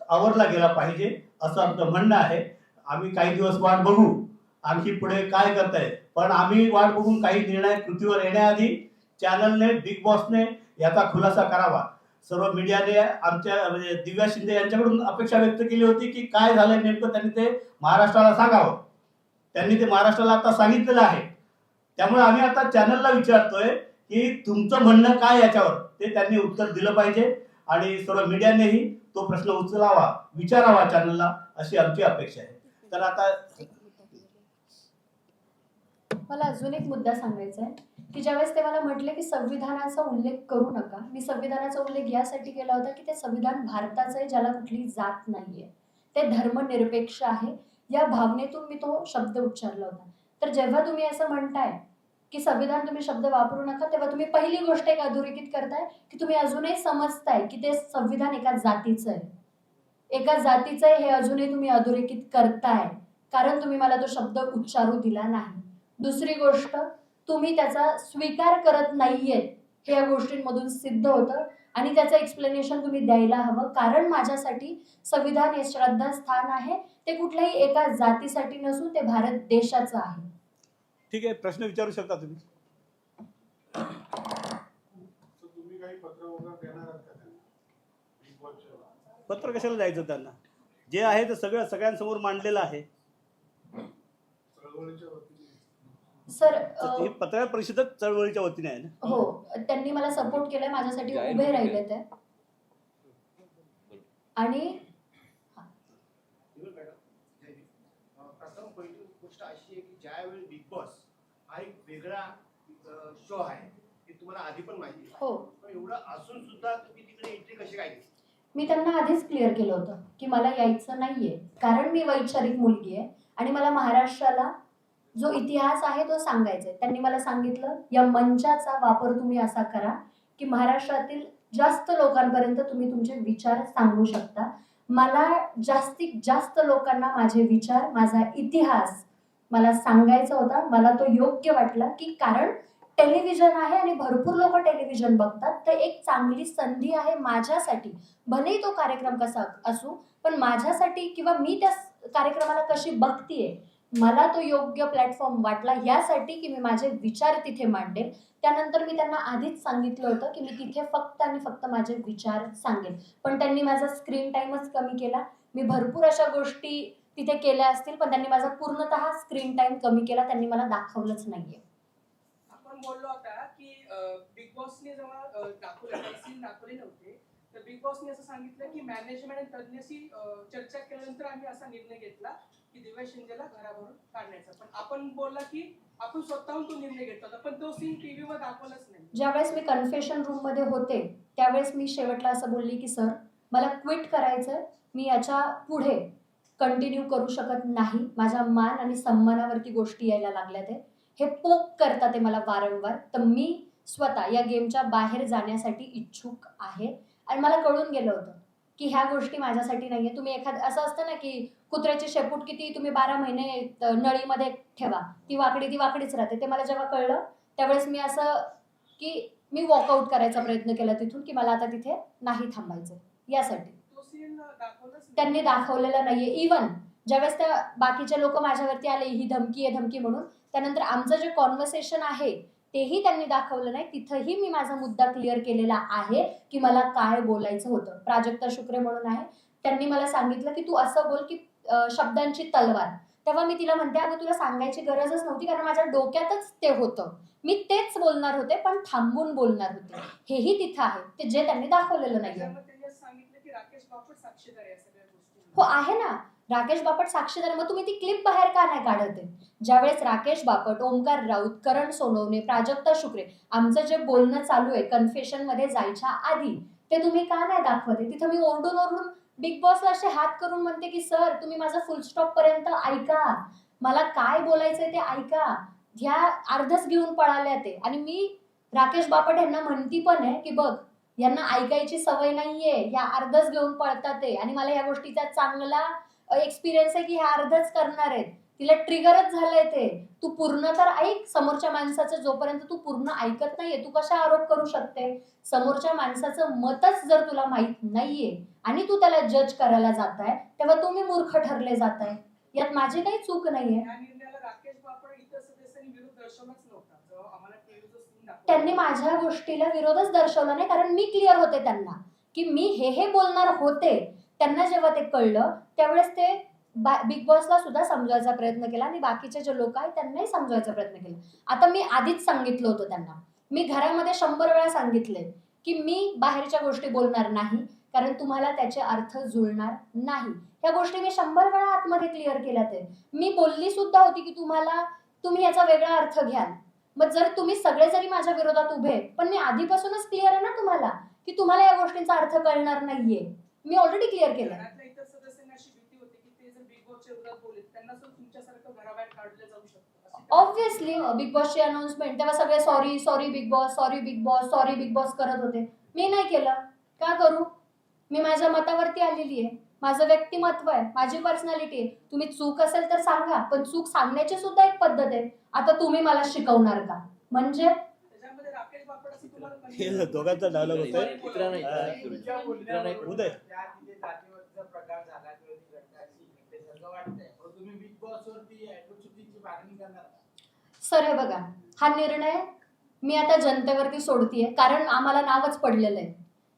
आवरला गेला पाहिजे असं आमचं म्हणणं आहे. आम्ही काही दिवस वाट बघू आणखी पुढे काय करताय, पण आम्ही वाट बघून काही निर्णय कृतीवर येण्याआधी चॅनलने, बिग बॉसने याचा खुलासा करावा. सर्व मीडियाने आमच्या म्हणजे दिव्या शिंदे यांच्याकडून अपेक्षा व्यक्त केली होती की काय झालंय नेमकं त्यांनी ते महाराष्ट्राला सांगावं. त्यांनी ते महाराष्ट्राला आता सांगितलेलं आहे. त्यामुळे आम्ही आता चॅनलला विचारतोय की तुमचं म्हणणं काय याच्यावर, ते त्यांनी उत्तर दिलं पाहिजे आणि सर्व मीडियानेही तो प्रश्न उचलावा, विचारावा चॅनलला, अशी आमची अपेक्षा आहे. तर आता मला अजून एक मुद्दा सांगायचा आहे की ज्यावेळेस ते मला म्हटले की संविधानाचा उल्लेख करू नका, मी संविधानाचा उल्लेख यासाठी केला होता की ते संविधान भारताचं आहे, ज्याला कुठली जात नाहीये, ते धर्मनिरपेक्ष आहे, या भावनेतून मी तो शब्द उच्चारला होता. तर जेव्हा तुम्ही असं म्हणताय की संविधान तुम्ही शब्द वापरू नका, तेव्हा तुम्ही पहिली गोष्ट एक अधोरेखित करताय की तुम्ही अजूनही समजताय की ते संविधान एका जातीचं आहे, एका जातीचं आहे, हे अजूनही तुम्ही अधोरेखित करताय, कारण तुम्ही मला तो शब्द उच्चारू दिला नाही. दुसरी गोष्ट, तुम्ही त्याचा स्वीकार करत नाहीयेत हे या गोष्टींमधून सिद्ध होतं आणि त्याचं एक्सप्लेनेशन तुम्ही द्यायला हवं, कारण माझ्यासाठी संविधान हे श्रद्धास्थान आहे, ते कुठल्याही एका जातीसाठी नसून ते भारत देशाचं आहे. ठीक आहे, प्रश्न विचारू शकता तुम्ही. तुम्ही काही पत्र वगैरे देणार आहात का त्यांना? पत्र कशाला द्यायचं त्यांना, जे आहे ते सगळं सगळ्यांसमोर मांडलेलं आहे. चळवळीच्या वतीने सर ही पत्रकार परिषद चळवळीच्या वतीने आहे ना. हो, त्यांनी मला सपोर्ट केलाय, माझ्यासाठी उभे राहिले ते. आणि प्रथम पहिली गोष्ट अशी आहे की ज्यावेळी बिग बॉस हा एक वेगळा शो आहे, हे तुम्हाला आधी पण माहिती आहे. हो, पण एवढं असून सुद्धा तुम्ही तिकडे एंट्री कशी काय केली? मी त्यांना आधीच क्लिअर केलं होतं की मला यायचं नाहीये, कारण मी वैचारिक मुलगी आहे आणि मला महाराष्ट्राला जो इतिहास आहे तो सांगायचा आहे. त्यांनी मला सांगितलं या मंचाचा वापर तुम्ही असा करा की महाराष्ट्रातील जास्त लोकांपर्यंत तुम्ही तुमचे विचार सांगू शकता. मला जास्तीत जास्त लोकांना माझे विचार, माझा इतिहास मला सांगायचा होता. मला तो योग्य वाटला की कारण टेलिव्हिजन आहे आणि भरपूर लोक टेलिव्हिजन बघतात, तर एक चांगली संधी आहे माझ्यासाठी. भलेही तो कार्यक्रम कसा असू, पण माझ्यासाठी किंवा मी त्या कार्यक्रमाला कशी बघतीये, मला तो योग्य प्लॅटफॉर्म वाटला यासाठी की मी माझे विचार तिथे मांडेल. त्यानंतर मी त्यांना आधीच सांगितलं होतं की मी तिथे फक्त आणि फक्त माझे विचार सांगेन, पण त्यांनी माझा स्क्रीन टाइमच कमी केला. मी भरपूर अशा गोष्टी तिथे केल्या असतील, पण त्यांनी माझा पूर्णतः स्क्रीन टाइम कमी केला, त्यांनी मला दाखवलंच नाहीये. आपण बोललो होता की बिग बॉसने जेव्हा सीन दाखवले नव्हते, तर बिग बॉसने असं सांगितलं की मॅनेजमेंट आणि तज्ञशी चर्चा केल्यानंतर आम्ही असा निर्णय घेतला की दिव्या शिंदेला घराबाहेर काढण्याचा. पण आपण बोलला की आपण स्वतःहून तो निर्णय घेतला होता, पण तो सीन टीव्हीवर दाखवलाच नाही. ज्यावेळेस मी कन्फेशन रूम मध्ये होते त्यावेळेस मी शेवटला असं बोलली की सर, मला क्विट करायचंय, मी याच्या पुढे कंटिन्यू करू शकत नाही, माझ्या मान आणि सन्मानावरती गोष्टी यायला लागल्या, ते हे पोक करतात ते मला वारंवार, तर मी स्वतः या गेमच्या बाहेर जाण्यासाठी इच्छुक आहे. आणि मला कळून गेलं होतं की ह्या गोष्टी माझ्यासाठी नाहीये. तुम्ही असं असतं ना की कुत्र्याची शेपूट किती तुम्ही 12 महिने नळीमध्ये ठेवा, ती वाकडीच राहते. ते मला जेव्हा कळलं त्यावेळेस मी असं की मी वॉकआउट करायचा प्रयत्न केला तिथून, की मला आता तिथे नाही थांबायचं. यासाठी तो सीन दाखवलाच नाही. त्यांनी दाखवलेला नाहीये. इवन ज्यावेळेस त्या बाकीचे लोक माझ्यावरती आले ही धमकी आहे धमकी म्हणून, त्यानंतर आमचं जे कॉन्व्हर्सेशन आहे तेही त्यांनी दाखवलं नाही. तिथंही मी माझा मुद्दा क्लिअर केलेला आहे की मला काय बोलायचं होतं. प्राजक्ता शुक्रे म्हणून आहे, त्यांनी मला सांगितलं की तू असं बोल की शब्दांची तलवार. तेव्हा मी तिला म्हणते, अगं तुला सांगायची गरजच नव्हती, कारण माझ्या डोक्यातच ते होतं, मी तेच बोलणार होते, पण थांबून बोलणार होते. हेही तिथं आहे, ते जे त्यांनी दाखवलेलं नाहीये. त्याच्यामध्ये त्यांनी असं सांगितलं की राकेश बापट साक्षीदार आहे या सगळ्या गोष्टी. हो आहे ना, राकेश बापट साक्षीदार. मग तुम्ही ती क्लिप बाहेर का नाही काढत आहे? ज्यावेळेस राकेश बापट, ओमकार राऊत, करण सोनवणे, प्राजक्ता शुक्रे, आमचं जे बोलणं चालू आहे कन्फेशन मध्ये जायच्या आधी, ते तुम्ही का नाही दाखवते? तिथं मी ओरडून ओरडून बिग बॉसला असे हात करून म्हणते की सर तुम्ही माझा फुल स्टॉप पर्यंत ऐका, मला काय बोलायचंय ते ऐका. ह्या अर्धच घेऊन पळाल्या ते. आणि मी राकेश बापट यांना म्हणती पण आहे की बघ यांना ऐकायची सवय नाहीये, ह्या अर्धच घेऊन पळतात ते. आणि मला या गोष्टीचा चांगला एक्सपिरियन्स आहे की ह्या अर्धच करणार आहेत. तिला ट्रिगरच झालंय ते. तू पूर्ण तर ऐक समोरच्या माणसाचं, जोपर्यंत तू पूर्ण ऐकत नाहीये तू कशा आरोप करू शकते? समोरच्या माणसाचं मतच जर तुला माहित नाहीये आणि तू त्याला जज करायला जाताय तेव्हा तुम्ही मूर्ख ठरले जाताय. यात माझी काही चूक नाहीये. या निर्णयाला राकेश बापट इतर सदस्यांनी विरोध दर्शवलाच नव्हता. जेव्हा आम्हाला टीव्हीचा सीन दाखवला त्यांनी माझ्या गोष्टीला विरोधच दर्शवला नाही, कारण मी क्लिअर होते त्यांना की मी हे बोलणार होते. त्यांना जेव्हा ते कळलं त्यावेळेस ते बिग बॉसला सुद्धा समजवायचा प्रयत्न केला आणि बाकीचे जे लोक आहेत त्यांनाही समजवायचा प्रयत्न केला. आता मी आधीच सांगितलं होतं त्यांना, मी घरामध्ये 100 वेळा सांगितले की मी बाहेरच्या गोष्टी बोलणार नाही, कारण तुम्हाला त्याचे अर्थ जुळणार नाही. ह्या गोष्टी मी 100 वेळा आतमध्ये क्लिअर केल्या. ते मी बोलली सुद्धा होती की तुम्ही याचा वेगळा अर्थ घ्याल. मग जर तुम्ही सगळे जरी माझ्या विरोधात उभे, पण मी आधीपासूनच क्लिअर आहे ना तुम्हाला की तुम्हाला या गोष्टींचा अर्थ कळणार नाहीये. मी ऑलरेडी क्लिअर केलं. घरातल्या इतर सदस्यांना अशी भीती होती की ते जर बिग बॉसच्या विरोधात बोलले त्यांना सुद्धा तुमच्यासारखं घराबाहेर काढलं जाऊ शकतं. ऑब्व्हियसली बिग बॉसची अनाउन्समेंट तेव्हा सगळे sorry big boss, sorry big boss, sorry big boss करत होते. मी नाही केलं. का करू? मी माझ्या मतावरती आलेली आहे. माझं व्यक्तिमत्व आहे, माझी पर्सनॅलिटी आहे. तुम्ही चूक असेल तर सांगा, पण चूक सांगण्याची सुद्धा एक पद्धत आहे. आता तुम्ही मला शिकवणार का? म्हणजे त्याच्यामध्ये राकेश बापट असं तुम्हाला हे दोघांचा डायलॉग होतोय. इतरा नाही, तुमच्या इतरा बोलण्यावर नाही. उदय. त्या तिथे जातीवरचा प्रकार झाला किंवा ती घटना अशी घडल्यासारखं वाटतंय. पण तुम्ही बिग बॉसवरती ॲट्रॉसिटीची मागणी करणार का? सर हे बघा, हा निर्णय मी आता जनतेवरती सोडतीये, कारण आम्हाला नावच पडलेलं आहे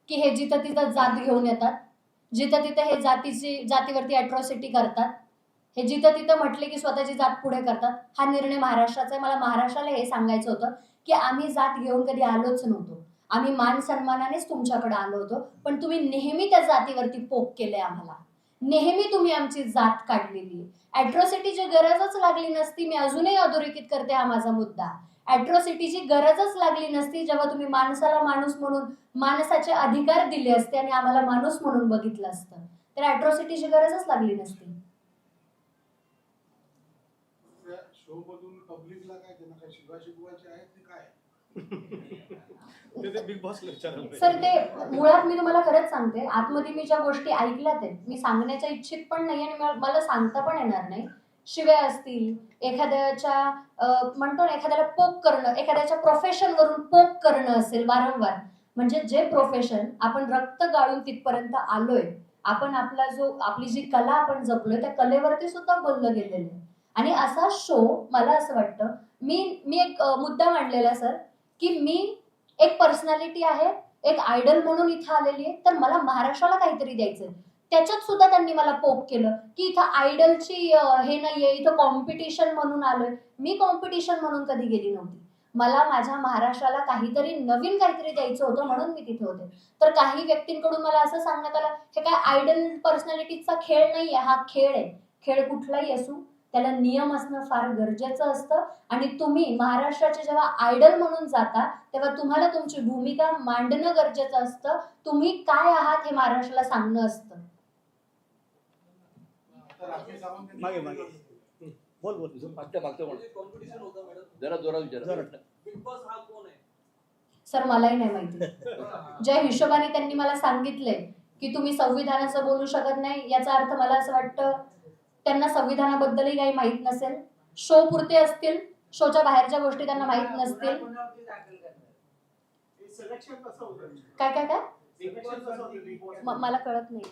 की हे जिथं तिथं जात घेऊन येतात, जिथं तिथं हे जातीवरती अॅट्रॉसिटी करतात, हे जिथं तिथं म्हटले की स्वतःची जात पुढे करतात. हा निर्णय महाराष्ट्राचा आहे. मला महाराष्ट्राला हे सांगायचं होतं की आम्ही जात घेऊन कधी आलोच नव्हतो. आम्ही मान सन्मानानेच तुमच्याकडे आलो होतो, पण तुम्ही नेहमी त्या जातीवरती पोक केले आम्हाला. नेहमी तुम्ही आमची जात काढलेली. अॅट्रॉसिटीची गरजच लागली नसती. मी अजूनही अधोरेखित करते हा माझा मुद्दा. अॅट्रॉसिटीची गरजच लागली नसती जेव्हा तुम्ही माणसाला माणूस म्हणून माणसाचे अधिकार दिले असते आणि आम्हाला माणूस म्हणून बघितलं असतं, तर अॅट्रॉसिटीची गरजच लागली नसती. त्या शो मधून पब्लिकला काय त्यांना काय शिकवायचे आहेत ते काय? ते बिग बॉसला विचारायला सर ते मुळात मी तुम्हाला खरंच सांगते, आतमध्ये मी ज्या गोष्टी ऐकल्यात आहेत मी सांगण्याच्या इच्छित पण नाही आणि मला सांगता पण येणार नाही. शिव्या असतील, एखाद्याच्या म्हणतो ना एखाद्याला पोक करणं, एखाद्याच्या प्रोफेशनवरून पोक करणं असेल वारंवार, म्हणजे जे प्रोफेशन आपण रक्त गाळून तिथपर्यंत आलोय, आपण आपली जी कला आपण जपलोय त्या कलेवरती सुद्धा बोललं गेलेलं आहे. आणि असा शो मला असं वाटतं, मी एक मुद्दा मांडलेला सर की मी एक पर्सनॅलिटी आहे, एक आयडल म्हणून इथं आलेली आहे, तर मला महाराष्ट्राला काहीतरी द्यायचंय. त्याच्यात सुद्धा त्यांनी मला पोक केलं की इथं आयडलची हे नाहीये, इथं कॉम्पिटिशन म्हणून आलोय. मी कॉम्पिटिशन म्हणून कधी गेली नव्हती. मला माझ्या महाराष्ट्राला नवीन काहीतरी द्यायचं होतं म्हणून मी तिथे होते. तर काही व्यक्तींकडून मला असं सांगण्यात आलं हे काय आयडल पर्सनॅलिटीचा खेळ नाहीये, हा खेळ आहे. खेळ कुठलाही असू त्याला नियम असणं फार गरजेचं असतं. आणि तुम्ही महाराष्ट्राचे जेव्हा आयडल म्हणून जाता तेव्हा तुम्हाला तुमची भूमिका मांडणं गरजेचं असतं. तुम्ही काय आहात हे महाराष्ट्राला सांगणं असतं. आता राकेश सावंत मागे बोल मागच्या म्हण. कॉम्पिटिशन होतं मॅडम. जरा जोरात विचारा. बिग बॉस हा कोण आहे? सर मलाही नाही माहिती. ज्या हिशोबाने त्यांनी मला सांगितलंय की तुम्ही संविधानाचं बोलू शकत नाही, याचा अर्थ मला असं वाटतं त्यांना संविधानाबद्दलही काही माहित नसेल. शो पुरते असतील, शोच्या बाहेरच्या गोष्टी त्यांना माहित नसतील. सिलेक्शन कसं होतं? काय काय काय सिलेक्शन कसं होतं बिग बॉस? मला कळत नाही.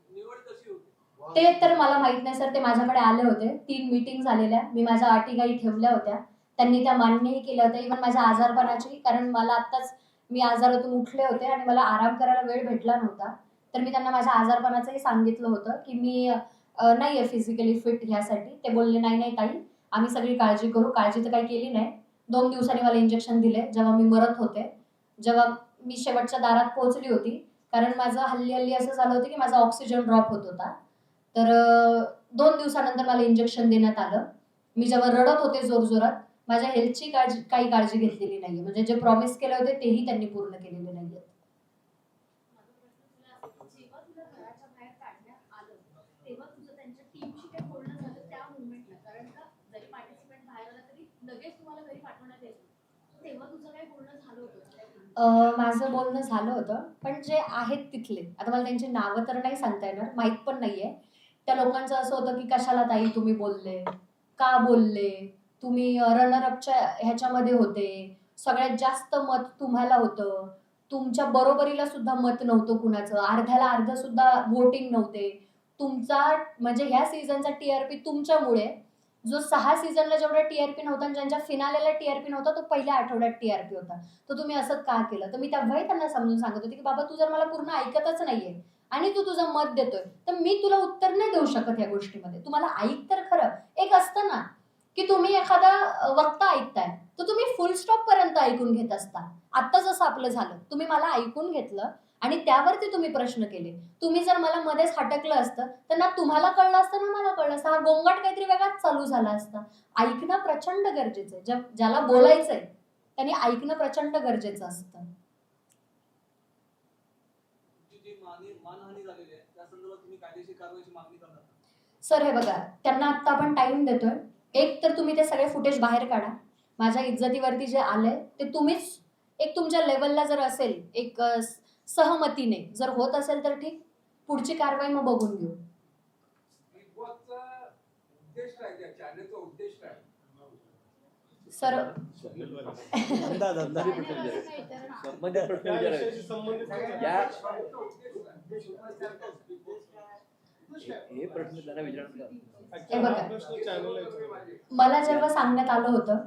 निवड कशी होती? ते तर मला माहित नाही सर. ते माझ्याकडे आले होते, 3 मीटिंग झालेल्या, मी माझ्या अटी काही ठेवल्या होत्या, त्यांनी त्या मान्यही केल्या होत्या. इव्हन माझ्या आजारपणाची, कारण मला आत्ताच मी आजारातून उठले होते आणि मला आराम करायला वेळ भेटला नव्हता, तर मी त्यांना माझ्या आजारपणाचंही सांगितलं होतं की मी नाही आहे फिजिकली फिट ह्यासाठी. ते बोलले नाही ताई, आम्ही सगळी काळजी करू. काळजी तर काही केली नाही. 2 दिवसांनी मला इंजेक्शन दिले जेव्हा मी मरत होते, जेव्हा मी शेवटच्या दारात पोहोचली होती. कारण माझं हल्ली असं झालं होतं की माझा ऑक्सिजन ड्रॉप होत होता. तर 2 दिवसानंतर मला इंजेक्शन देण्यात आलं. मी जेव्हा रडत होते जोरजोरात, माझ्या हेल्थची काही काळजी घेतलेली नाहीये. म्हणजे जे प्रॉमिस केले होते तेही त्यांनी पूर्ण केलेले नाहीये. माझं बोलणं झालं होतं, पण जे आहेत तिथले, आता मला त्यांची नावं तर नाही सांगता येणार, माहीत पण नाहीये. त्या लोकांचं असं होतं की कशाला ताई तुम्ही बोलले, का बोलले, तुम्ही रनर अपच्या ह्याच्यामध्ये होते, सगळ्यात जास्त मत तुम्हाला होतं, तुमच्या बरोबरीला सुद्धा मत नव्हतं कुणाचं, अर्ध्याला अर्ध सुद्धा वोटिंग नव्हते, तुमचा म्हणजे ह्या सीझनचा टीआरपी तुमच्यामुळे, जो 6 सीझनला जेवढा टीआरपी नव्हता आणि ज्यांच्या फिनालेला टीआरपी नव्हता तो पहिल्या आठवड्यात टीआरपी होता. तर तुम्ही असं का केलं? तर मी तेव्हाही त्यांना समजून सांगत होते की बाबा तू जर मला पूर्ण ऐकतच नाहीये आणि तू तुझं मत देतोय तर मी तुला उत्तर नाही देऊ शकत या गोष्टीमध्ये. तू मला ऐक तर खरं. एक असतं ना की तुम्ही एखादा वक्ता ऐकताय तर तुम्ही फुल स्टॉप पर्यंत ऐकून घेत असता. आता जसं आपलं झालं, तुम्ही मला ऐकून घेतलं आणि त्यावरती तुम्ही प्रश्न केले. तुम्ही जर मला मध्येच हटकलं असतं तर ना तुम्हाला कळलं असतं ना मला कळलं असतं. हा गोंगाट काहीतरी वेगळाच चालू झाला असता. ऐकणं प्रचंड गरजेचं आहे. ज्याला बोलायचंय त्यांनी ऐकणं प्रचंड गरजेचं असतं. तुमची जी मानहानी झालेली आहे त्या संदर्भात तुम्ही कायदेशीर कारवाईची मागणी करणार का? सर हे बघा, त्यांना आता आपण टाइम देतोय. एक तर तुम्ही ते सगळे फुटेज बाहेर काढा. माझ्या इज्जतीवरती जे आलंय ते तुम्हीच एक तुमच्या लेवलला जर असेल, एक सहमतीने जर होत असेल तर ठीक, पुढची कारवाई मग बघून घेऊ. बिग बॉसचा उद्देश काय, त्या चॅनलचा उद्देश काय? सर अंदाज अंदाज संबंधित प्रश्न विचारायचे. हे प्रश्न त्यांना विचारणार. हे बघा, मला जेव्हा सांगण्यात आलं होतं,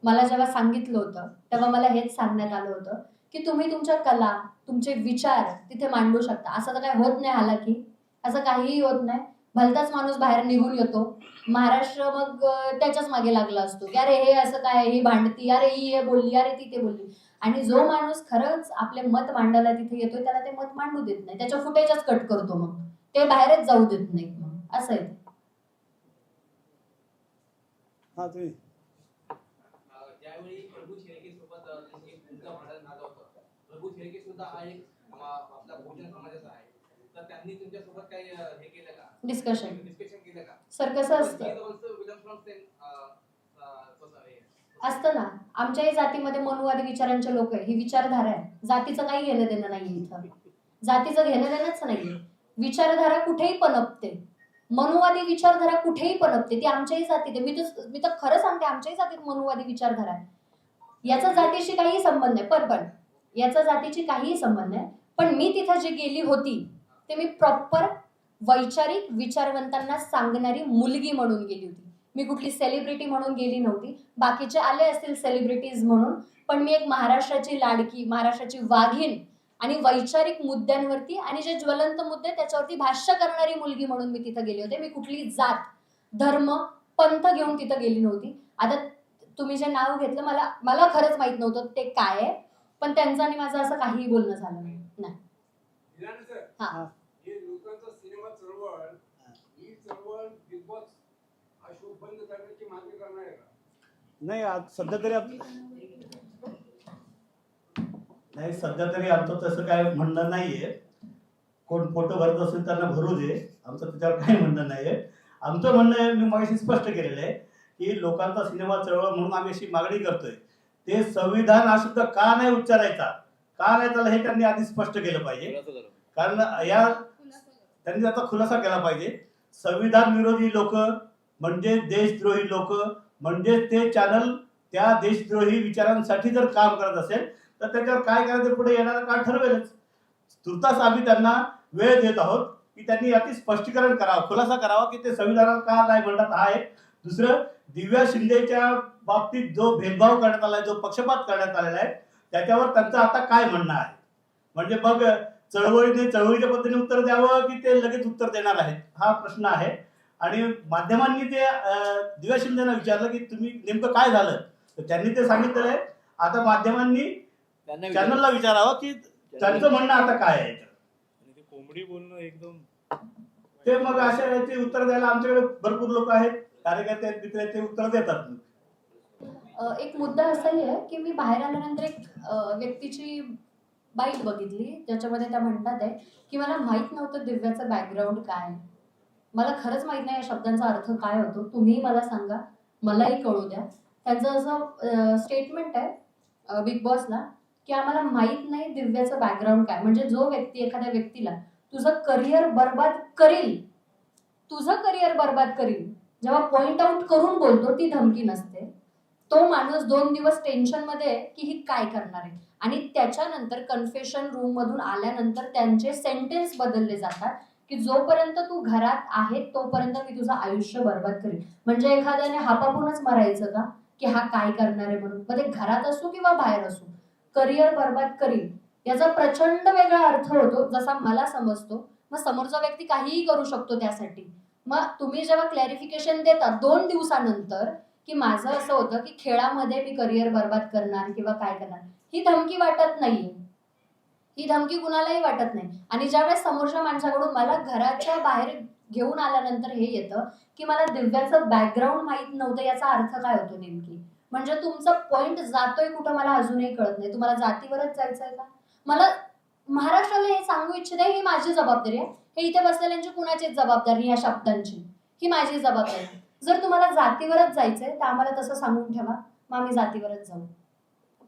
मला जेव्हा सांगितलं होतं तेव्हा मला हेच सांगण्यात आलं होतं की तुम्ही तुमच्या कला, तुमचे विचार तिथे मांडू शकता. असं तर काही होत नाही, हालाकी असं काहीही होत नाही. भलताच माणूस बाहेर निघून येतो, महाराष्ट्र मग त्याच्याच मागे लागला असतो की अरे हे असं काय, ही भांडती, अरे ही हे बोलली, अरे ती ते बोलली. आणि जो माणूस खरंच आपले मत मांडायला तिथे येतोय त्याला ते मत मांडू देत नाही, त्याच्या फुटेजच कट करतो, मग ते बाहेरच जाऊ देत नाही. मग असं आहे. हा तुम्ही ज्यावेळी प्रभू शेळके सोबत तुमचं भांडण झालं होतं, प्रभू शेळके सुद्धा हा एक आपला बहुजन समाजाचा आहे, तर त्यांनी तुमच्यासोबत काही हे केलं का, डिस्कशन केलं का? सर कसं असतं असतं ना, आमच्याही जातीमध्ये मनुवादी विचारांचे लोक आहे. ही विचारधारा आहे. जातीचं काही घेणं देणं नाहीये इथं. जातीचं घेणं देणंच नाहीये. विचारधारा कुठेही पनपते, मनुवादी विचारधारा कुठेही पनपते. ती आमच्याही जातीत आहे. मी तर खरं सांगते, आमच्याही जातीत मनुवादी विचारधारा आहे. याचा जातीशी काहीही संबंध नाही. पण याचा जातीची काहीही संबंध नाही. पण मी तिथं जी गेली होती ते मी प्रॉपर वैचारिक विचारवंतांना सांगणारी मुलगी म्हणून गेली होती. मी कुठली सेलिब्रिटी म्हणून गेली नव्हती. बाकीचे आले असतील सेलिब्रिटीज म्हणून, पण मी एक महाराष्ट्राची लाडकी, महाराष्ट्राची वाघीण आणि वैचारिक मुद्द्यांवरती आणि जे ज्वलंत मुद्दे त्याच्यावरती भाष्य करणारी मुलगी म्हणून मी तिथं गेले होते. मी कुठली जात, धर्म, पंथ घेऊन तिथं गेली नव्हती. आता तुम्ही जे नाव घेतलं, मला खरंच माहित नव्हतं ते काय आहे, पण त्यांचं आणि माझं असं काहीही बोलणं झालं नाही. हिराणी सर, हा. हे लोकांचा सिनेमा चळवळ, ही चळवळ बिग बॉस हा शो बंद करण्याची मागणी करणार आहे का? नाही सध्या तरी नाही, सध्या तरी आमचं तसं काय म्हणणं नाहीये. कोण फोटो भरत असेल त्यांना भरू दे, आमचं त्याच्यावर काही म्हणणं नाहीये. आमचं म्हणणं आहे, मी मगाशी स्पष्ट केलेलं आहे की लोकांचा सिनेमा चळवळ म्हणून आम्ही अशी मागणी करतोय. ते संविधान हा शब्द का नाही उच्चारायचा, का नाही त्याला हे त्यांनी आधी स्पष्ट केलं पाहिजे. कारण त्यांनी त्याचा खुलासा केला पाहिजे. संविधान विरोधी लोक म्हणजे देशद्रोही लोक म्हणजे ते चॅनल त्या देशद्रोही विचारांसाठी जर काम करत असेल तर त्याच्यावर काय करायचं पुढे येणारा काळ ठरवेलच. तुर्तास आम्ही त्यांना वेळ देत आहोत की त्यांनी याची स्पष्टीकरण करावं, खुलासा करावा की ते संविधानात का नाही म्हणतात. हा एक. दुसरं, दिव्या शिंदेच्या बाबतीत जो भेदभाव करण्यात आलाय, जो पक्षपात करण्यात आलेला आहे, त्याच्यावर त्यांचं आता काय म्हणणं आहे. म्हणजे मग चळवळीच्या पद्धतीने उत्तर द्यावं की ते लगेच उत्तर देणार आहेत, हा प्रश्न आहे. आणि माध्यमांनी ते दिव्या शिंदेना विचारलं की तुम्ही नेमकं काय झालं, तर त्यांनी ते सांगितलेलं आहे. आता माध्यमांनी चॅनलला विचारावं की त्यांचं म्हणणं आता काय आहे. कोंबडी बोलणं एकदम ते मग अशा याचे उत्तर द्यायला आमच्याकडे भरपूर लोक आहेत, कार्यकर्ते आहेत, मित्र आहेत, ते उत्तर देतात. एक मुद्दा असाही आहे की मी बाहेर आल्यानंतर एक व्यक्तीची बाईट बघितली ज्याच्यामध्ये त्या म्हणतात आहे की मला माहित नव्हतं दिव्याचं बॅकग्राऊंड काय, मला खरंच माहित नाही या शब्दांचा अर्थ काय होतो, तुम्ही मला सांगा, मलाही कळू द्या. त्यांचं असं स्टेटमेंट आहे बिग बॉसला की आम्हाला माहित नाही दिव्याचं बॅकग्राऊंड काय. म्हणजे जो व्यक्ती एखाद्या व्यक्तीला तुझं करिअर बर्बाद करेल, जेव्हा पॉइंट आउट करून बोलतो ती धमकी नसते. तो माणूस 2 दिवस टेन्शन मध्ये आहे की ही काय करणार आहे, आणि त्याच्यानंतर कन्फेशन रूम मधून आल्यानंतर त्यांचे सेंटेन्स बदलले जातात की जोपर्यंत तू घरात आहे तोपर्यंत मी तुझं आयुष्य बर्बाद करीन. म्हणजे एखाद्याने हापापूनच मरायचं का की हा काय करणार आहे म्हणून. मग ते घरात असो किंवा बाहेर असो, करिअर बर्बाद करीन याचा प्रचंड वेगळा अर्थ होतो जसा मला समजतो. मग समोरचा व्यक्ती काहीही करू शकतो त्यासाठी. मग तुम्ही जेव्हा क्लॅरिफिकेशन देता 2 दिवसानंतर की माझं असं होतं की खेळामध्ये मी करिअर बर्बाद करणार किंवा काय करणार, ही धमकी वाटत नाहीये. ही धमकी कुणालाही वाटत नाही. आणि ज्यावेळेस समोरच्या माणसाकडून मला घराच्या बाहेर घेऊन आल्यानंतर हे येतं की मला दिव्याचं बॅकग्राऊंड माहित नव्हतं, याचा अर्थ काय होतो नेमकी. म्हणजे तुमचा पॉइंट जातोय कुठं मला अजूनही कळत नाही. तुम्हाला जातीवरच जायचंय का. मला महाराष्ट्राला हे सांगू इच्छिते, ही माझी जबाबदारी आहे. हे इथे बसलेल्यांची कुणाचीच जबाबदारी या शब्दांची, ही माझी जबाबदारी. जर तुम्हाला जातीवरच जायचंय तर आम्हाला तसं सांगून ठेवा, मग आम्ही जातीवरच जाऊ.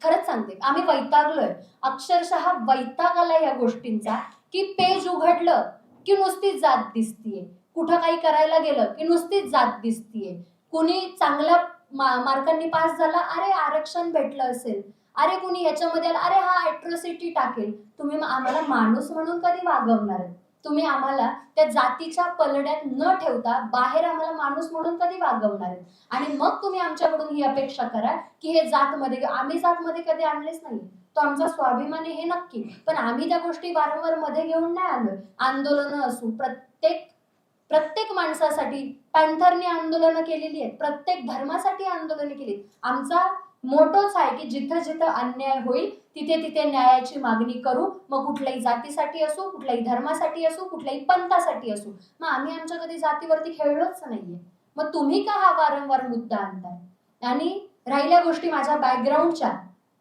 खरंच सांगते, आम्ही वैतागलोय, अक्षरशः वैताग आलाय या गोष्टींचा की पेज उघडलं की नुसतीच जात दिसतीये, कुठं काही करायला गेलं की नुसतीच जात दिसतीये. कुणी चांगल्या मार्कांनी पास झाला, अरे आरक्षण भेटलं असेल, अरे कुणी याच्यामध्ये आला, अरे हा अॅट्रॉसिटी टाकेल. तुम्ही आम्हाला माणूस म्हणून कधी वागवणार आहे. तुम्ही आम्हाला त्या जातीच्या पलड्यात न ठेवता बाहेर आम्हाला माणूस म्हणून कधी वागवणार आहे. आणि मग तुम्ही आमच्याकडून ही अपेक्षा करा की हे जातमध्ये, आम्ही जातमध्ये कधी आणलेच नाही. तो आमचा स्वाभिमान आहे हे नक्की, पण आम्ही त्या गोष्टी वारंवार मध्ये घेऊन नाही आलोय. आंदोलनं असू, प्रत्येक माणसासाठी पॅन्थरने आंदोलनं केलेली आहेत, प्रत्येक धर्मासाठी आंदोलनं केली. आमचा मोटोच आहे की जिथं जिथं अन्याय होईल तिथे तिथे न्यायाची मागणी करू. मग कुठल्याही जातीसाठी असो, कुठल्याही धर्मासाठी असो, कुठल्याही पंथासाठी असो. मग आम्ही आमच्या कधी जातीवरती खेळलोच नाहीये. मग तुम्ही का हा वारंवार मुद्दा आणताय. आणि राहिल्या गोष्टी माझ्या बॅकग्राऊंडच्या,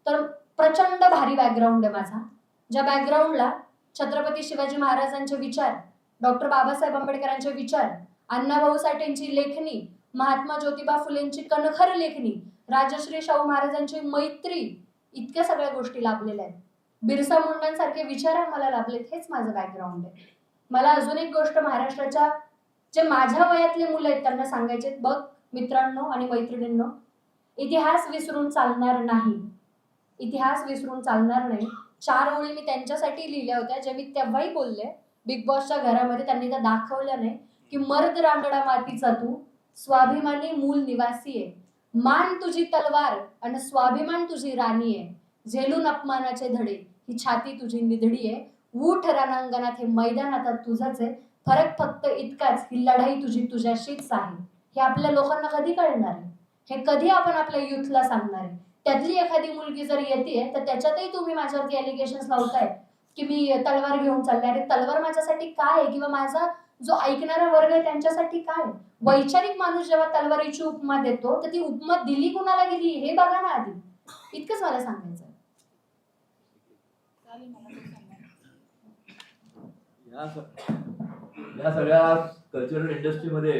तर प्रचंड भारी बॅकग्राऊंड आहे माझा, ज्या बॅकग्राऊंडला छत्रपती शिवाजी महाराजांचे विचार, डॉक्टर बाबासाहेब आंबेडकरांचे विचार, अण्णाभाऊ साठेंची लेखणी, महात्मा ज्योतिबा फुलेंची कणखर लेखणी, राजश्री शाहू महाराजांची मैत्री, इतक्या सगळ्या गोष्टी लाभलेल्या आहेत. बिरसा मुंडांसारखे विचार आम्हाला लाभलेत. हेच माझं बॅकग्राऊंड आहे. मला अजून एक गोष्ट महाराष्ट्राच्या जे माझ्या वयातले मुलं आहेत त्यांना सांगायचे, बघ मित्रांनो आणि मैत्रिणींनो, इतिहास विसरून चालणार नाही. इतिहास विसरून चालणार नाही. 4 ओळी मी त्यांच्यासाठी लिहिल्या होत्या, ज्या मी तेव्हाही बोलले. बिग बॉसच्या घरामध्ये त्यांनी त्या दाखवल्या नाही की मर्द रांगडा मातीचा तू, स्वाभिमानी मूल निवासी आहे. मान तुझी तलवार आणि स्वाभिमान तुझी राणी आहे. झेलून अपमानाचे धडे ही छाती तुझी निधडी आहे. उठ रणांगणात हे मैदान आता तुझंच आहे. फरक फक्त इतकाच, ही लढाई तुझी तुझ्याशीच आहे. हे आपल्या लोकांना कधी कळणार आहे. हे कधी आपण आपल्या युथला सांगणार आहे. त्यातली एखादी मुलगी जर येते तर त्याच्यातही तुम्ही माझ्यावरती एलिगेशन्स लावताय की मी तलवार घेऊन चालले. अरे तलवार माझ्यासाठी काय आहे, किंवा माझा जो ऐकणारा वर्ग आहे त्यांच्यासाठी काय. वैचारिक माणूस जेव्हा तलवारीची उपमा देतो तर ती उपमा दिली कुणाला गेली हे बघा ना आधी. इतकंच मला सांगायचं. या सगळ्या कल्चरल इंडस्ट्रीमध्ये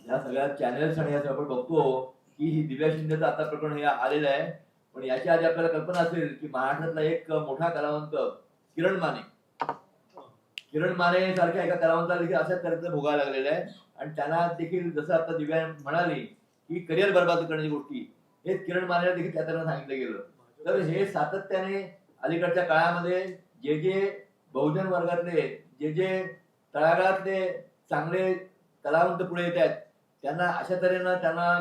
या सगळ्या चॅनल्स आणि याचं आपण बघतो की ही दिव्या शिंदेचं आता प्रकरण हे आलेलं आहे. पण याच्या आधी आपल्याला कल्पना असेल की महाराष्ट्रातला एक मोठा कलावंत किरण माने सारख्या एका कलावंताला देखील अशाच तऱ्हेचं भोगायला लागलेलं आहे. आणि त्यांना देखील जसं आता दिव्या म्हणाली की करिअर बर्बाद करण्याची गोष्टी, हे किरण मानेला देखील त्या त्यांना सांगितलं गेलं. तर हे सातत्याने अलीकडच्या काळामध्ये जे जे बहुजन वर्गातले जे तळागाळातले चांगले कलावंत पुढे येत आहेत त्यांना अशा तऱ्हेनं त्यांना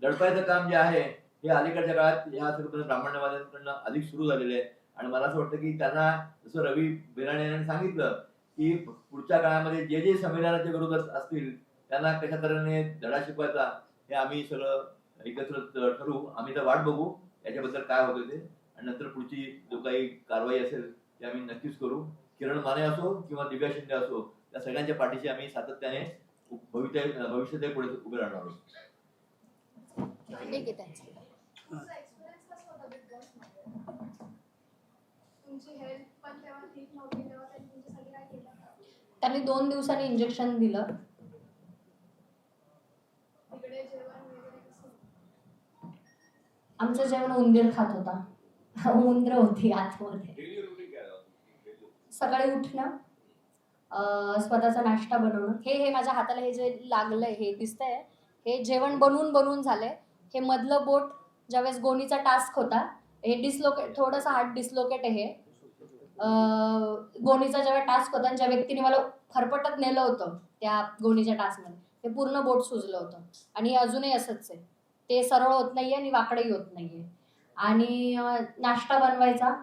दडपायचं काम जे आहे हे अलीकडच्या काळात ह्या सगळं ब्राह्मण्यवाद्यांकडनं अधिक सुरू झालेलं आहे. आणि मला असं वाटतं की त्यांना जसं रवी बिराणे यांनी सांगितलं की पुढच्या काळामध्ये जे जे संविधानाच्या विरोधात असतील त्यांना कशा तऱ्हेने धडा शिकवायचा हे आम्ही सगळं एकत्र ठरवू. आम्ही तर वाट बघू याच्याबद्दल काय होतं ते, आणि नंतर पुढची जो काही कारवाई असेल ते आम्ही नक्कीच करू. किरण माने असो किंवा दिव्या शिंदे असो, त्या सगळ्यांच्या पाठीशी आम्ही सातत्याने भविष्यात पुढे उभे राहणार आहोत. त्यांनी 2 दिवसांनी इंजेक्शन दिलं. आमचं जेवण उंदीर खात होता. उंदरं होती आतमध्ये. डेली रुटीन काय राहतं? सकाळी उठणं, स्वतःचा नाश्ता बनवणं. हे माझ्या हाताला हे जे लागलंय हे दिसतंय, हे जेवण बनवून बनवून झालंय. हे मधलं बोट ज्यावेळेस गोणीचा टास्क होता, हे डिस्लोकेट, थोडंसं हार्ट डिस्लोकेट आहे हे. गोणीचा जेव्हा टास्क होता आणि ज्या व्यक्तीने मला फरफटत नेलं होतं त्या गोणीच्या टास्कमध्ये, ते पूर्ण बोट सुजलं होतं आणि हे अजूनही असंच आहे. ते सरळ होत नाहीये आणि वाकडंही होत नाहीये. आणि नाश्ता बनवायचा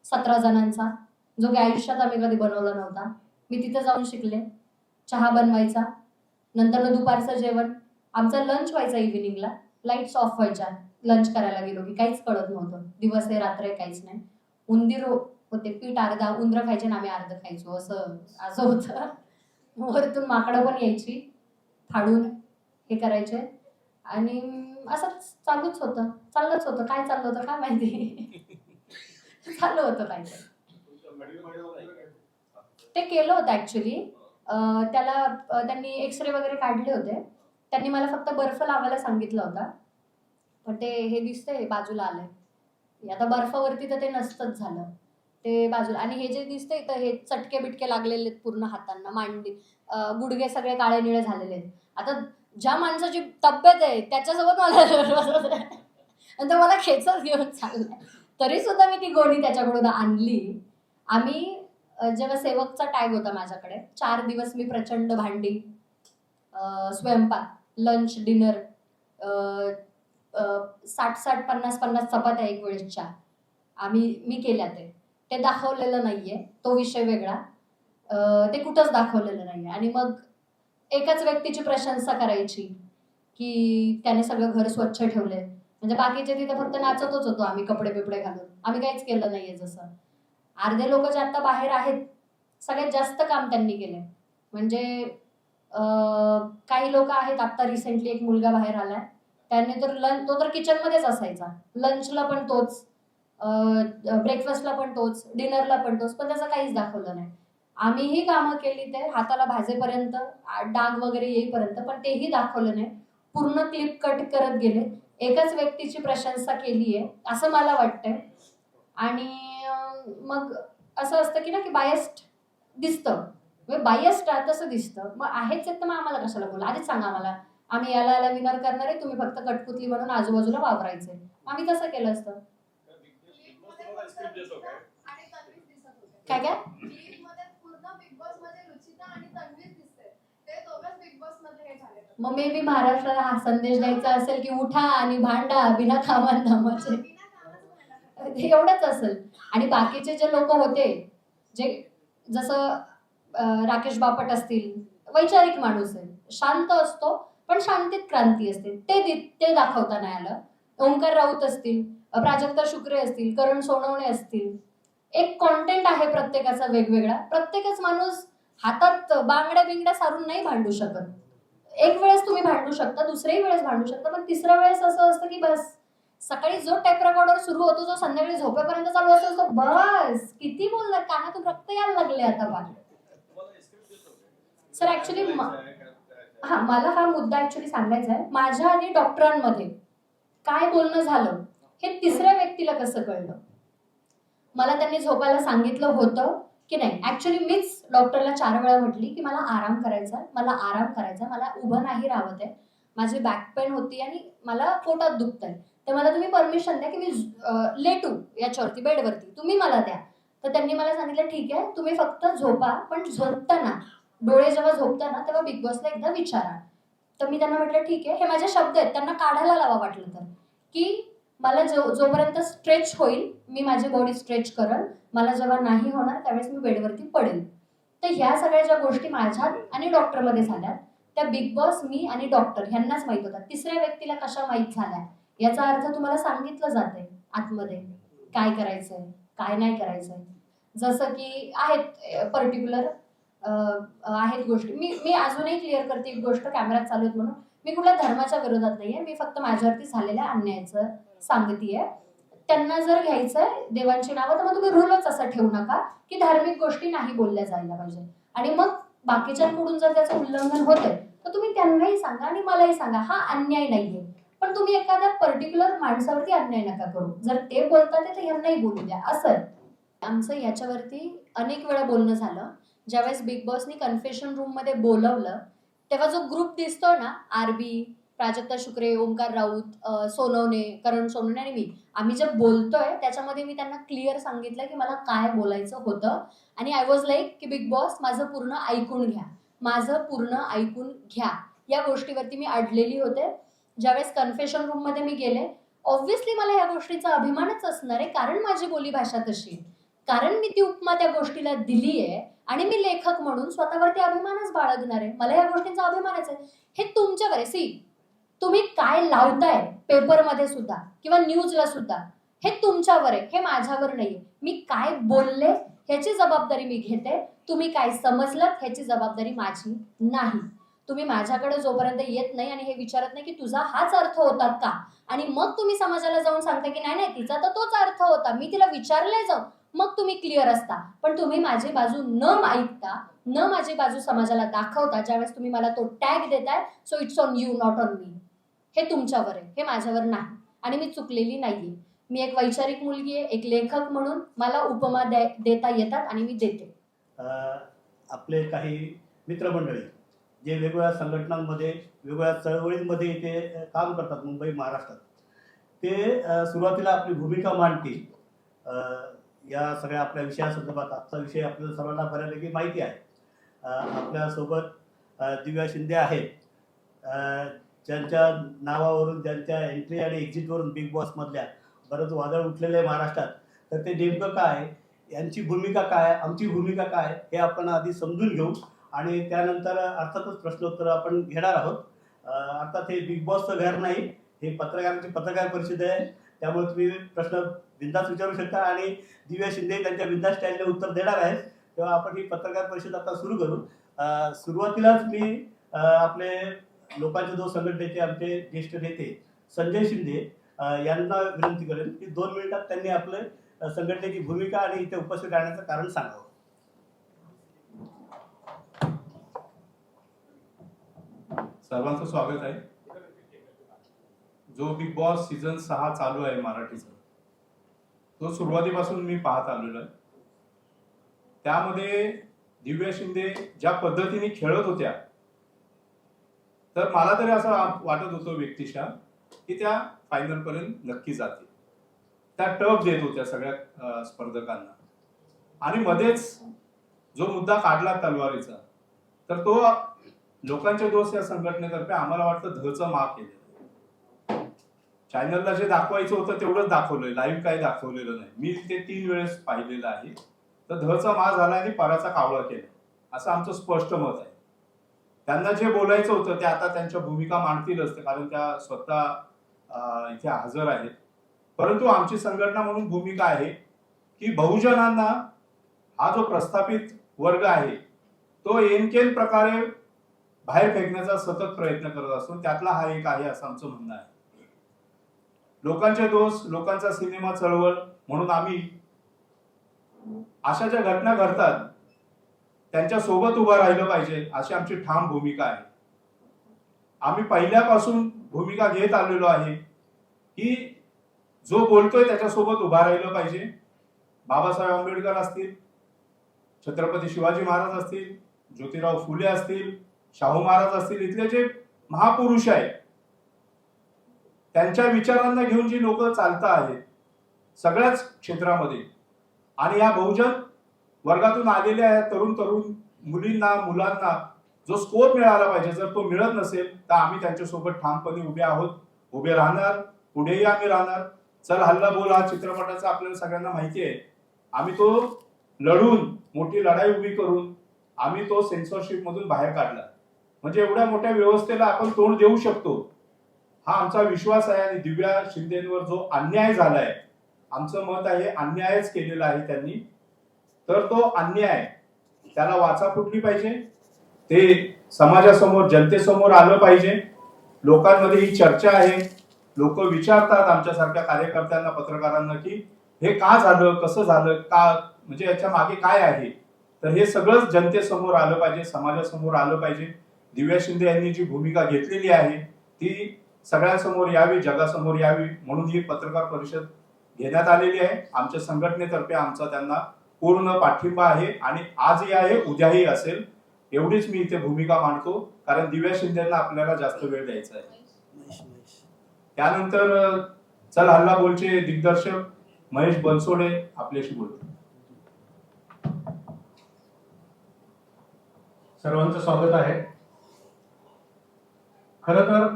17 जणांचा, जो की आयुष्यात आम्ही कधी बनवला नव्हता. मी तिथे जाऊन शिकले. चहा बनवायचा, नंतर दुपारचं जेवण. आमचा लंच व्हायचा इव्हिनिंगला, लाईट्स ऑफ व्हायच्या. लंच करायला गेलो की काहीच कळत नव्हतं, दिवस आहे रात्र आहे काहीच नाही. उंदीर होते, पीठ अर्धा उंदरं खायचे आणि आम्ही अर्ध खायचो, असं होतं. वरतून माकडं पण यायची, फाडून हे करायचे. आणि असंच चालूच होतं, चाललंच होतं. काय चाललं होतं काय माहिती. चालू होतं काय ते केलं होतं ॲक्च्युली. त्याला त्यांनी एक्सरे वगैरे काढले होते. त्यांनी मला फक्त बर्फ लावायला सांगितलं होता, पण ते हे दिसतंय बाजूला आलंय. आता बर्फावरती तर ते नसतंच झालं, ते बाजूला. आणि हे जे दिसतंय तर हे चटके बिटके लागलेले आहेत पूर्ण हातांना, मांडी, गुडघे सगळे काळे निळे झालेले आहेत. आता ज्या माणसाची तब्येत आहे त्याच्यासोबत मला आणि तो मला खेचत घेऊन चाललाय, तरी सुद्धा मी ती गोणी त्याच्याकडून आणली. आम्ही जेव्हा सेवकचा टॅग होता माझ्याकडे, 4 दिवस मी प्रचंड भांडी, स्वयंपाक, लंच, डिनर, 60-60, 50-50 चपात्या एक वेळेसच्या मी केल्या. ते दाखवलेलं नाहीये, तो विषय वेगळा. ते कुठंच दाखवलेलं नाहीये. आणि मग एकाच व्यक्तीची प्रशंसा करायची की त्याने सगळं घर स्वच्छ ठेवलंय, म्हणजे बाकीचे तिथे फक्त नाचतच होतो आम्ही कपडे बिपडे घालून. आम्ही काहीच केलं नाहीये. जसं अर्धे लोक जे आता बाहेर आहेत, सगळ्यात जास्त काम त्यांनी केलंय. म्हणजे काही लोक आहेत, आता रिसेंटली एक मुलगा बाहेर आलाय, त्याने तर तो तर किचनमध्येच असायचा. लंचला पण तोच, ब्रेकफास्टला पण तोच, डिनरला पण तोच, पण त्याचं काहीच दाखवलं नाही. आम्हीही कामं केली, ते हाताला भाजेपर्यंत, डाग वगैरे येईपर्यंत, पण तेही दाखवलं नाही. पूर्ण क्लिप कट करत गेले. एकाच व्यक्तीची प्रशंसा केली आहे असं मला वाटतंय. आणि मग असं असतं की ना, की बायस्ड दिसतं, बायस्ड तसं दिसतं. मग आहेच तर मग आम्हाला कशाला बोला, आधीच सांगा आम्हाला, आम्ही याला विनर करणार आहे, तुम्ही फक्त कटपुतली म्हणून आजूबाजूला वावरायचे. आम्ही तसं केलं असतं. काय काय मग मे बी महाराष्ट्राला हा संदेश द्यायचा असेल की उठा आणि भांडा बिना कामाचे, एवढंच असेल. आणि बाकीचे जे लोक होते, जे जसं राकेश बापट असतील, वैचारिक माणूस आहे, शांत असतो पण शांतीत क्रांती असते, ते दाखवता नाही आलं. ओंकार राऊत असतील, प्राजक्ता शुक्रे असतील, करण सोनवणे असतील, एक कॉन्टेंट आहे प्रत्येकाचा वेगवेगळा. प्रत्येकच माणूस हातात बांगड्या बिंगड्या सारून नाही भांडू शकत. एक वेळेस तुम्ही भांडू शकता, दुसऱ्याही वेळेस भांडू शकता, पण तिसऱ्या वेळेस असं असतं की बस, सकाळी जो टेप रेकॉर्डर सुरू होतो, जो संध्याकाळी झोपेपर्यंत चालू असतो, बस किती बोललात, कानातून रक्त यायला लागले आता पाणी. सर ऍक्च्युली मला हा मुद्दा ऍक्च्युली सांगायचा आहे. माझ्या आणि डॉक्टरांमध्ये काय बोलणं झालं हे तिसऱ्या व्यक्तीला कसं कळलं. मला त्यांनी झोपायला सांगितलं होतं की नाही, ऍक्च्युली मीच डॉक्टरला 4 वेळा म्हटली की मला आराम करायचा, मला उभं नाही राहत आहे, माझी बॅक पेन होती आणि मला पोटात दुखतंय, तर मला तुम्ही परमिशन द्या की मी लेटू याच्यावरती, बेडवरती, तुम्ही मला द्या. तर त्यांनी मला सांगितलं ठीक आहे, तुम्ही फक्त झोपा, पण झोपताना, डोळे जेव्हा झोपताना तेव्हा बिग बॉसला एकदा विचारा. तर मी त्यांना म्हटलं ठीक आहे. हे माझे शब्द आहेत, त्यांना काढायला लावा वाटलं तर, की मला जोपर्यंत स्ट्रेच होईल मी माझी बॉडी स्ट्रेच करल, मला जेव्हा नाही होणार त्यावेळेस मी बेडवरती पडेल. तर ह्या सगळ्या ज्या गोष्टी माझ्यात आणि डॉक्टरमध्ये झाल्या, त्या बिग बॉस, मी आणि डॉक्टर ह्यांनाच माहित होतात. तिसऱ्या व्यक्तीला कशा माहीत झाल्या याचा अर्थ तुम्हाला सांगितलं जाते आतमध्ये काय करायचंय काय नाही करायचंय. जसं की आहेत पर्टिक्युलर आहेत गोष्टी, मी अजूनही क्लिअर करते एक गोष्ट, कॅमेरा चालू आहेत म्हणून, मी कुठल्या धर्माच्या विरोधात नाहीये, मी फक्त माझ्यावरती झालेल्या अन्यायाचं सांगतेय. त्यांना जर घ्यायचंय देवांची नावं, तर मग तुम्ही रूलच असा ठेवू नका की धार्मिक गोष्टी नाही बोलल्या जायला पाहिजे. आणि मग बाकीच्यांकडून जर त्याचं उल्लंघन होतंय तर तुम्ही त्यांनाही सांगा आणि मलाही सांगा, हा अन्याय नाहीये. पण तुम्ही एखाद्या पर्टिक्युलर माणसावरती अन्याय नका करू. जर ते बोलतात तर ह्यांनाही बोलू द्या असं आहे. आमचं याच्यावरती अनेक वेळा बोलणं झालं. ज्यावेळेस बिग बॉसनी कन्फेशन रूम मध्ये बोलवलं तेव्हा जो ग्रुप दिसतोय ना, आरबी, प्राजक्ता शुक्रे, ओमकार राऊत, सोनवणे, करण सोनवणे आणि मी, आम्ही जे बोलतोय त्याच्यामध्ये मी त्यांना क्लिअर सांगितलं की मला काय बोलायचं होतं आणि आय वॉज लाईक की बिग बॉस माझं पूर्ण ऐकून घ्या, माझं पूर्ण ऐकून घ्या. या गोष्टीवरती मी अडलेली होते. ज्यावेळेस कन्फेशन रूम मध्ये मी गेले, ऑब्व्हियसली मला या गोष्टीचा अभिमानच असणार आहे, कारण माझी बोलीभाषा तशी आहे, कारण मी ती उपमा त्या गोष्टीला दिली आहे आणि मी लेखक म्हणून स्वतःवरती अभिमानच बाळगणार आहे. मला या गोष्टींचा अभिमानच आहे. हे तुमच्यावर आहे. सी, तुम्ही काय लावताय पेपरमध्ये सुद्धा किंवा न्यूजला सुद्धा हे तुमच्यावर आहे, हे माझ्यावर नाहीये. मी काय बोलले ह्याची जबाबदारी मी घेते. तुम्ही काय समजलं ह्याची जबाबदारी माझी नाही. तुम्ही माझ्याकडे जोपर्यंत येत नाही आणि हे विचारत नाही की तुझा हाच अर्थ होता का, आणि मग तुम्ही समाजाला जाऊन सांगता की नाही नाही तिचा तर तोच अर्थ होता, मी तिला विचारलंय जाऊन, मग तुम्ही क्लिअर असता. पण तुम्ही माझी बाजू न ऐकता, न माझी बाजू समाजाला दाखवता ज्यावेळेस तुम्ही मला तो टॅग देताय, so it's on you not on me. हे तुमच्यावर आहे, हे माझ्यावर नाही. आणि मी चुकलेली नाहीये. मी एक वैचारिक मुलगी आहे, एक लेखक म्हणून मला उपमा देता येतात आणि मी देते. आपले काही मित्रमंडळी जे वेगवेगळ्या संघटनांमध्ये, वेगवेगळ्या चळवळींमध्ये इथे काम करतात मुंबई महाराष्ट्रात, ते सुरुवातीला आपली भूमिका मांडतील. या सगळ्या आपल्या विषयासंदर्भात आजचा विषय आपल्याला सर्वांना बऱ्यापैकी माहिती आहे. आपल्यासोबत दिव्या शिंदे आहेत, ज्यांच्या नावावरून, ज्यांच्या एंट्री आणि एक्झिटवरून बिग बॉसमधल्या बरंच वादळ उठलेलं आहे महाराष्ट्रात. तर ते नेमकं काय, यांची भूमिका काय, आमची भूमिका काय, हे आपण आधी समजून घेऊ आणि त्यानंतर अर्थातच प्रश्नोत्तर आपण घेणार आहोत. अर्थात हे बिग बॉसचं घर नाही, हे पत्रकारांची पत्रकार परिषद आहे, त्यामुळे तुम्ही प्रश्न बिंदास विचारू शकता आणि दिव्या शिंदे त्यांच्या बिंदास स्टाईलने उत्तर देणार आहेत. तेव्हा आपण ही पत्रकार परिषद आता सुरू करू. सुरुवातीलाच मी आपले लोकांचे दोन संघटनेचे आमचे ज्येष्ठ नेते संजय शिंदे यांना विनंती करेन की 2 मिनिटात त्यांनी आपले संघटनेची भूमिका आणि इथे उपस्थित राहण्याचं कारण सांगावं. सर्वांचं स्वागत आहे. जो बिग बॉस सीझन 6 चालू आहे मराठीचा, तो सुरुवातीपासून मी पाहत आलेलो आहे. त्यामध्ये दिव्या शिंदे ज्या पद्धतीने खेळत होत्या, तर मला तरी असं वाटत होतं व्यक्तिशः की त्या फायनल पर्यंत नक्की जातील. त्या टफ देत होत्या सगळ्या स्पर्धकांना. आणि मध्येच जो मुद्दा काढला तलवारीचा, तर तो लोकांचे दोस्त या संघटनेतर्फे आम्हाला वाटतं धचं माफ केलं. चॅनलला जे दाखवायचं होतं तेवढंच दाखवलंय, लाईव्ह काही दाखवलेलं नाही. मी ते 3 वेळेस पाहिलेलं आहे. तर धचा मा झाला आणि पराचा कावळा केला, असं आमचं स्पष्ट मत आहे. त्यांना जे बोलायचं होतं ते आता त्यांच्या भूमिका मांडतीलच, कारण त्या स्वतः इथे हजर आहेत. परंतु आमची संघटना म्हणून भूमिका आहे की बहुजनांना हा जो प्रस्थापित वर्ग आहे तो एनकेन प्रकारे बाहेर फेकण्याचा सतत प्रयत्न करत असतो. त्यातला हा एक आहे असं आमचं म्हणणं आहे. लोकांचे दोष, लोकांचा सिनेमा चळवळ म्हणून आम्ही अशा ज्या घटना घडतात त्यांच्या सोबत उभं राहिलं पाहिजे, अशी आमची ठाम भूमिका आहे. आम्ही पहिल्यापासून भूमिका घेत आलेलो आहे की जो बोलतोय त्याच्यासोबत उभा राहिलं पाहिजे. बाबासाहेब आंबेडकर असतील, छत्रपती शिवाजी महाराज असतील, ज्योतिराव फुले असतील, शाहू महाराज असतील, इथले जे महापुरुष आहेत त्यांच्या विचारांना घेऊन जी लोक चालत आहेत सगळ्याच क्षेत्रामध्ये, आणि या बहुजन वर्गातून आलेल्या तरुण मुलींना, मुलांना जो स्कोप मिळाला पाहिजे, जर तो मिळत नसेल तर आम्ही त्यांच्यासोबत ठामपणे उभे आहोत, उभे राहणार, पुढेही आम्ही राहणार. चल हल्ला बोल हा चित्रपटाचा आपल्याला सगळ्यांना माहिती आहे. आम्ही तो लढून, मोठी लढाई उभी करून आम्ही तो सेन्सॉरशिप मधून बाहेर काढला. म्हणजे एवढ्या मोठ्या व्यवस्थेला आपण तोंड देऊ शकतो, हा आमचा विश्वास आहे. आणि दिव्या शिंदेवर जो अन्याय झालाय, आमचं मत आहे अन्यायच केलेला आहे त्यांनी, तर तो अन्याय त्याला वाचा फुटली पाहिजे, ते समाजासमोर, जनतेसमोर आलं पाहिजे. लोकांमध्ये ही चर्चा आहे, लोक विचारतात आमच्यासारख्या कार्यकर्त्यांना, पत्रकारांना की हे का झालं, कसं झालं, का, म्हणजे याच्या मागे काय आहे. तर हे सगळंच जनतेसमोर आलं पाहिजे, समाजासमोर आलं पाहिजे. दिव्या शिंदे यांनी जी भूमिका घेतलेली आहे ती सगळ्यांसमोर यावी, जगासमोर यावी म्हणून ही पत्रकार परिषद घेण्यात आलेली आहे. आमच्या संघटनेतर्फे आमचा त्यांना पूर्ण पाठिंबा आहे आणि आजही आहे, उद्याही असेल. एवढीच मी इथे भूमिका मांडतो, कारण दिव्या शिंदेना आपल्याला जास्त वेळ द्यायचा आहे. त्यानंतर चल हल्ला बोलचे दिग्दर्शक महेश बनसोडे आपल्याशी बोलतो. सर्वांचं स्वागत आहे. खरं तर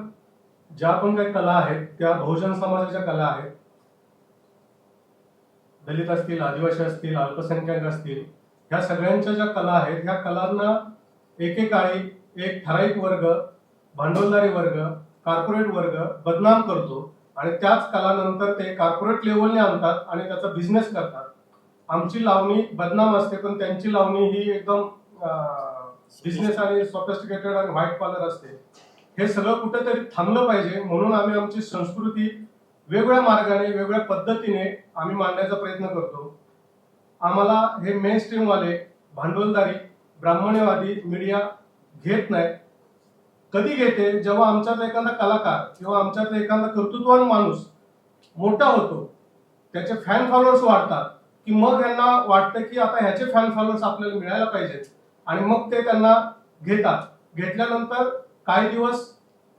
ज्या पण काही कला आहेत त्या बहुजन समाजाच्या कला आहेत. दलित असतील, आदिवासी असतील, अल्पसंख्याक असतील, ह्या सगळ्यांच्या ज्या कला आहेत ह्या कलांना एकेकाळी एक ठराविक वर्ग, भांडवलदारी वर्ग, कॉर्पोरेट वर्ग बदनाम करतो आणि त्याच कलानंतर ते कॉर्पोरेट लेवलने आणतात आणि त्याचा बिझनेस करतात. आमची लावणी बदनाम असते, पण त्यांची लावणी ही एकदम बिझनेस आणि सॉफिस्टिकेटेड आणि व्हाईट कॉलर असते. हे सगळं कुठेतरी थांबलं पाहिजे, म्हणून आम्ही आमची संस्कृती वेगवेगळ्या मार्गाने, वेगवेगळ्या पद्धतीने आम्ही मांडण्याचा प्रयत्न करतो. आम्हाला हे मेन स्ट्रीम वाले भांडवलदारी ब्राह्मण्यवादी मीडिया घेत नाही. कधी घेते? जेव्हा आमच्यात एखादा कलाकार किंवा आमच्यात एखादा कर्तृत्ववान माणूस मोठा होतो, त्याचे फॅन फॉलोअर्स वाढतात, की मग यांना वाटतं की आता ह्याचे फॅन फॉलोअर्स आपल्याला मिळायला पाहिजेत आणि मग ते त्यांना घेतात. घेतल्यानंतर काही दिवस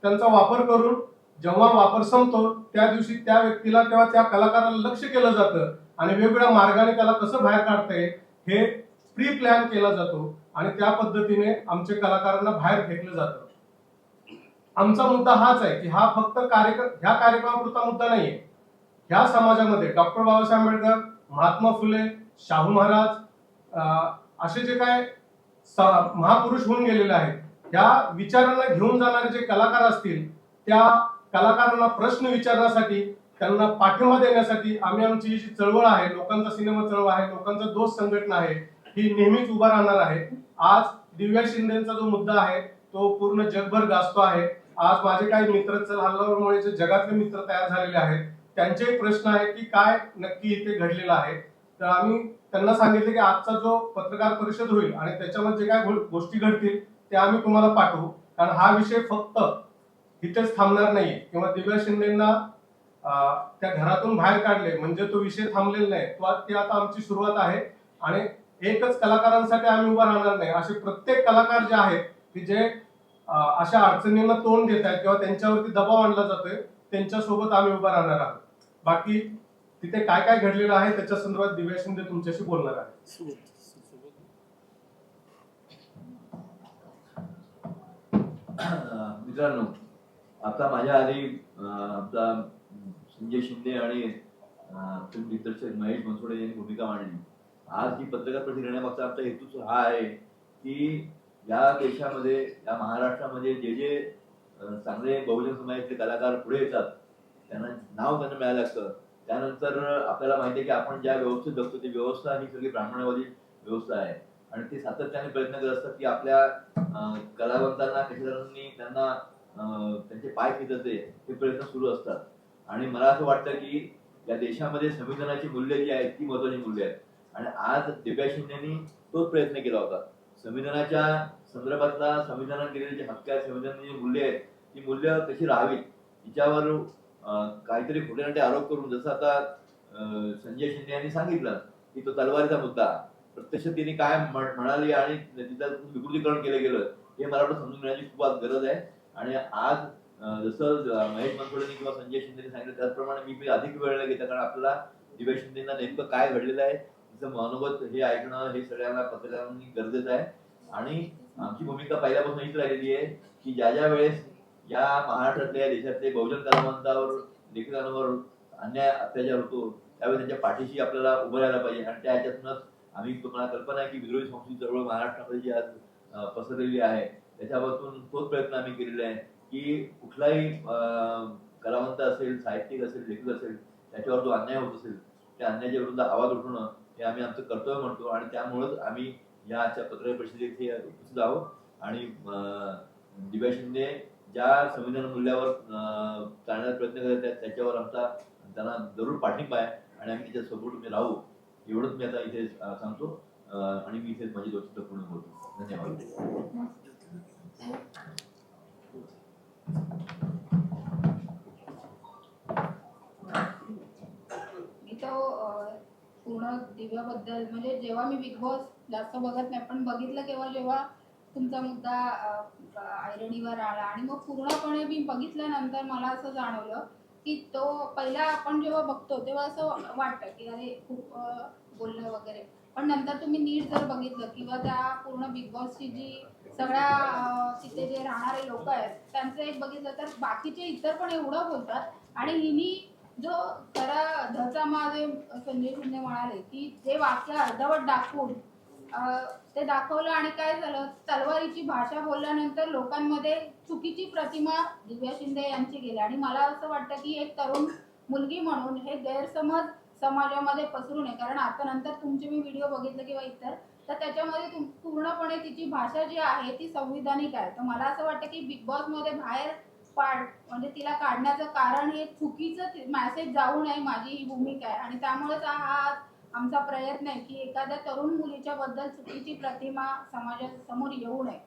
त्यांचा वापर करून जेव्हा वापर संपतो त्या दिवशी त्या व्यक्तीला किंवा त्या कलाकाराला लक्ष केलं जातं आणि वेगवेगळ्या मार्गाने त्याला कसं बाहेर काढता येईल हे प्री प्लॅन केला जातो आणि त्या पद्धतीने आमच्या कलाकारांना बाहेर फेकलं जातं. आमचा मुद्दा हाच आहे की हा फक्त ह्या कार्यक्रमापुरता मुद्दा नाहीये. ह्या समाजामध्ये डॉक्टर बाबासाहेब आंबेडकर, महात्मा फुले, शाहू महाराज असे जे काय महापुरुष होऊन गेलेले आहेत, त्या विचारांना घेऊन जाणारे जे कलाकार असतील त्या कलाकारांना प्रश्न विचारण्यासाठी, त्यांना पाठिंबा देण्यासाठी आम्ही आमची जी चळवळ आहे, लोकांचा सिनेमा चळवळ आहे, लोकांचा दोस्त संघटना आहे, ही नेहमीच उभा राहणार आहे. आज दिव्या शिंदेचा जो मुद्दा आहे तो पूर्ण जगभर गाजतो आहे. आज माझे काही मित्र चल हल्लावरमुळे जे जगातले मित्र तयार झालेले आहेत त्यांचे प्रश्न आहेत की काय नक्की इथे घडलेलं आहे. तर आम्ही त्यांना सांगितले की आजचा जो पत्रकार परिषद होईल आणि त्याच्यामध्ये जे काय गोष्टी घडतील ते आम्ही तुम्हाला पाठवू, कारण हा विषय फक्त इथेच थांबणार नाहीये किंवा दिव्या शिंदेना त्या घरातून बाहेर काढले म्हणजे तो विषय थांबलेला नाही. ती आता आमची सुरुवात आहे आणि एकच कलाकारांसाठी आम्ही उभा राहणार नाही. असे प्रत्येक कलाकार जे आहेत की जे अशा अडचणींना तोंड देत आहेत किंवा त्यांच्यावरती दबाव आणला जातोय त्यांच्यासोबत आम्ही उभा राहणार आहोत. बाकी तिथे काय काय घडलेलं आहे त्याच्या संदर्भात दिव्या शिंदे तुमच्याशी बोलणार आहे. मित्रांनो, आता माझ्या आधी आमचा संजय शिंदे आणि फिल्म दिग्दर्शक महेश बनसोडे यांनी भूमिका मांडली. आज ही पत्रकार परिषद घेण्यामागचा आमचा हेतूच हा आहे की या देशामध्ये, या महाराष्ट्रामध्ये जे जे चांगले बहुजन समाजातले कलाकार पुढे येतात त्यांना मिळायला लागतं. त्यानंतर आपल्याला माहिती आहे की आपण ज्या व्यवस्थेत जगतो ती व्यवस्था ही सगळी ब्राह्मणवादी व्यवस्था आहे आणि ते सातत्याने प्रयत्न करत असतात की आपल्या कलावंतांना, कलाकारांनी त्यांना त्यांचे पाय खेचायचे हे प्रयत्न सुरू असतात. आणि मला असं वाटतं की या देशामध्ये संविधानाची मूल्य जी आहेत ती महत्वाची मूल्य आहेत आणि आज दिव्या शिंदेनी तोच प्रयत्न केला होता. संविधानाच्या संदर्भातला संविधानाने दिलेले जे हक्क आहेत, संविधानाची जी मूल्य आहेत ती मूल्य कशी राहावीत तिच्यावर काहीतरी खोटे नाटे आरोप करून, जसं आता संजय शिंदे यांनी सांगितलं की तो तलवारीचा मुद्दा प्रत्यक्ष तिने काय म्हणाली आणि तिचं विकृतीकरण केलं गेलं हे मला वाटतं समजून घेण्याची खूप आज गरज आहे. आणि आज जसं महेश बनसोडेंनी किंवा संजय शिंदेने सांगितलं त्याचप्रमाणे मी अधिक वेळ न घेता, कारण आपल्याला दिव्या शिंदेना नेमकं काय घडलेलं आहे तिचं मनोगत हे ऐकणं हे सगळ्यांना पत्रकारांनी गरजेचं आहे. आणि आमची भूमिका पहिल्यापासून हीच राहिलेली आहे की ज्या ज्या वेळेस या महाराष्ट्रातल्या देशातले बहुजन कलावंतावर, लेखकांवर अन्याय अत्याचार होतो त्यावेळी त्यांच्या पाठीशी आपल्याला उभं राहायला पाहिजे. आणि त्या ह्याच्यातूनच आम्ही, तुम्हाला कल्पना आहे की विद्रोही संस्कृती चळवळ महाराष्ट्रामध्ये जी आज पसरलेली आहे त्याच्यापासून तोच प्रयत्न आम्ही केलेला आहे की कुठलाही कलावंत असेल, साहित्यिक असेल, लेखक असेल त्याच्यावर जो अन्याय होत असेल त्या अन्यायाच्या विरुद्ध आवाज उठवणं हे आम्ही आमचं कर्तव्य म्हणतो. आणि त्यामुळेच आम्ही या आजच्या पत्रकार परिषदेत हे उपस्थित आहोत. आणि दिव्या शिंदे ज्या संविधान मूल्यावर चालण्याचा प्रयत्न करत आहेत त्याच्यावर आमचा त्यांना जरूर पाठिंबा आहे आणि आम्ही त्याच्या सपोर्ट मी राहू एवढंच मी आता इथे सांगतो. आणि मी इथे माझी दोषी पूर्ण बोलतो. धन्यवाद. पूर्ण दिव्याबद्दल म्हणजे जेव्हा मी बिग बॉस जास्त बघत नाही पण बघितलं जेव्हा तुमचा मुद्दा ऐरणीवर आला आणि मग पूर्णपणे मी बघितल्यानंतर मला असं जाणवलं की तो पहिला आपण जेव्हा बघतो तेव्हा असं वाटतं की अरे खूप बोलणं वगैरे, पण नंतर तुम्ही नीट जर बघितलं किंवा त्या पूर्ण बिग बॉसची जी सगळ्या तिथे जे राहणारे लोक आहेत त्यांचं एक बघितलं तर बाकीचे इतर पण एवढं बोलतात आणि हिनी जो खरा धचा जे संजय शिंदे म्हणाले की जे वाक्य अर्धवट दाखवून ते दाखवलं आणि काय झालं, तलवारीची भाषा बोलल्यानंतर लोकांमध्ये चुकीची प्रतिमा दिव्या शिंदे यांची गेली आणि मला असं वाटतं की एक तरुण मुलगी म्हणून हे गैरसमज समाजामध्ये पसरू नये, कारण आता नंतर तुमचे मी व्हिडिओ बघितले किंवा इतर तर त्याच्यामध्ये पूर्णपणे तिची भाषा जी आहे ती संविधानिक आहे. तर मला असं वाटतं की बिग बॉस मध्ये बाहेर म्हणजे तिला काढण्याचं कारण हे चुकीचं मेसेज जाऊ नये, माझी ही भूमिका आहे आणि त्यामुळेच हा आमचा प्रयत्न आहे की एखाद्या तरुण मुलीच्या बद्दल चुकीची प्रतिमा समाजासमोर येऊ नये.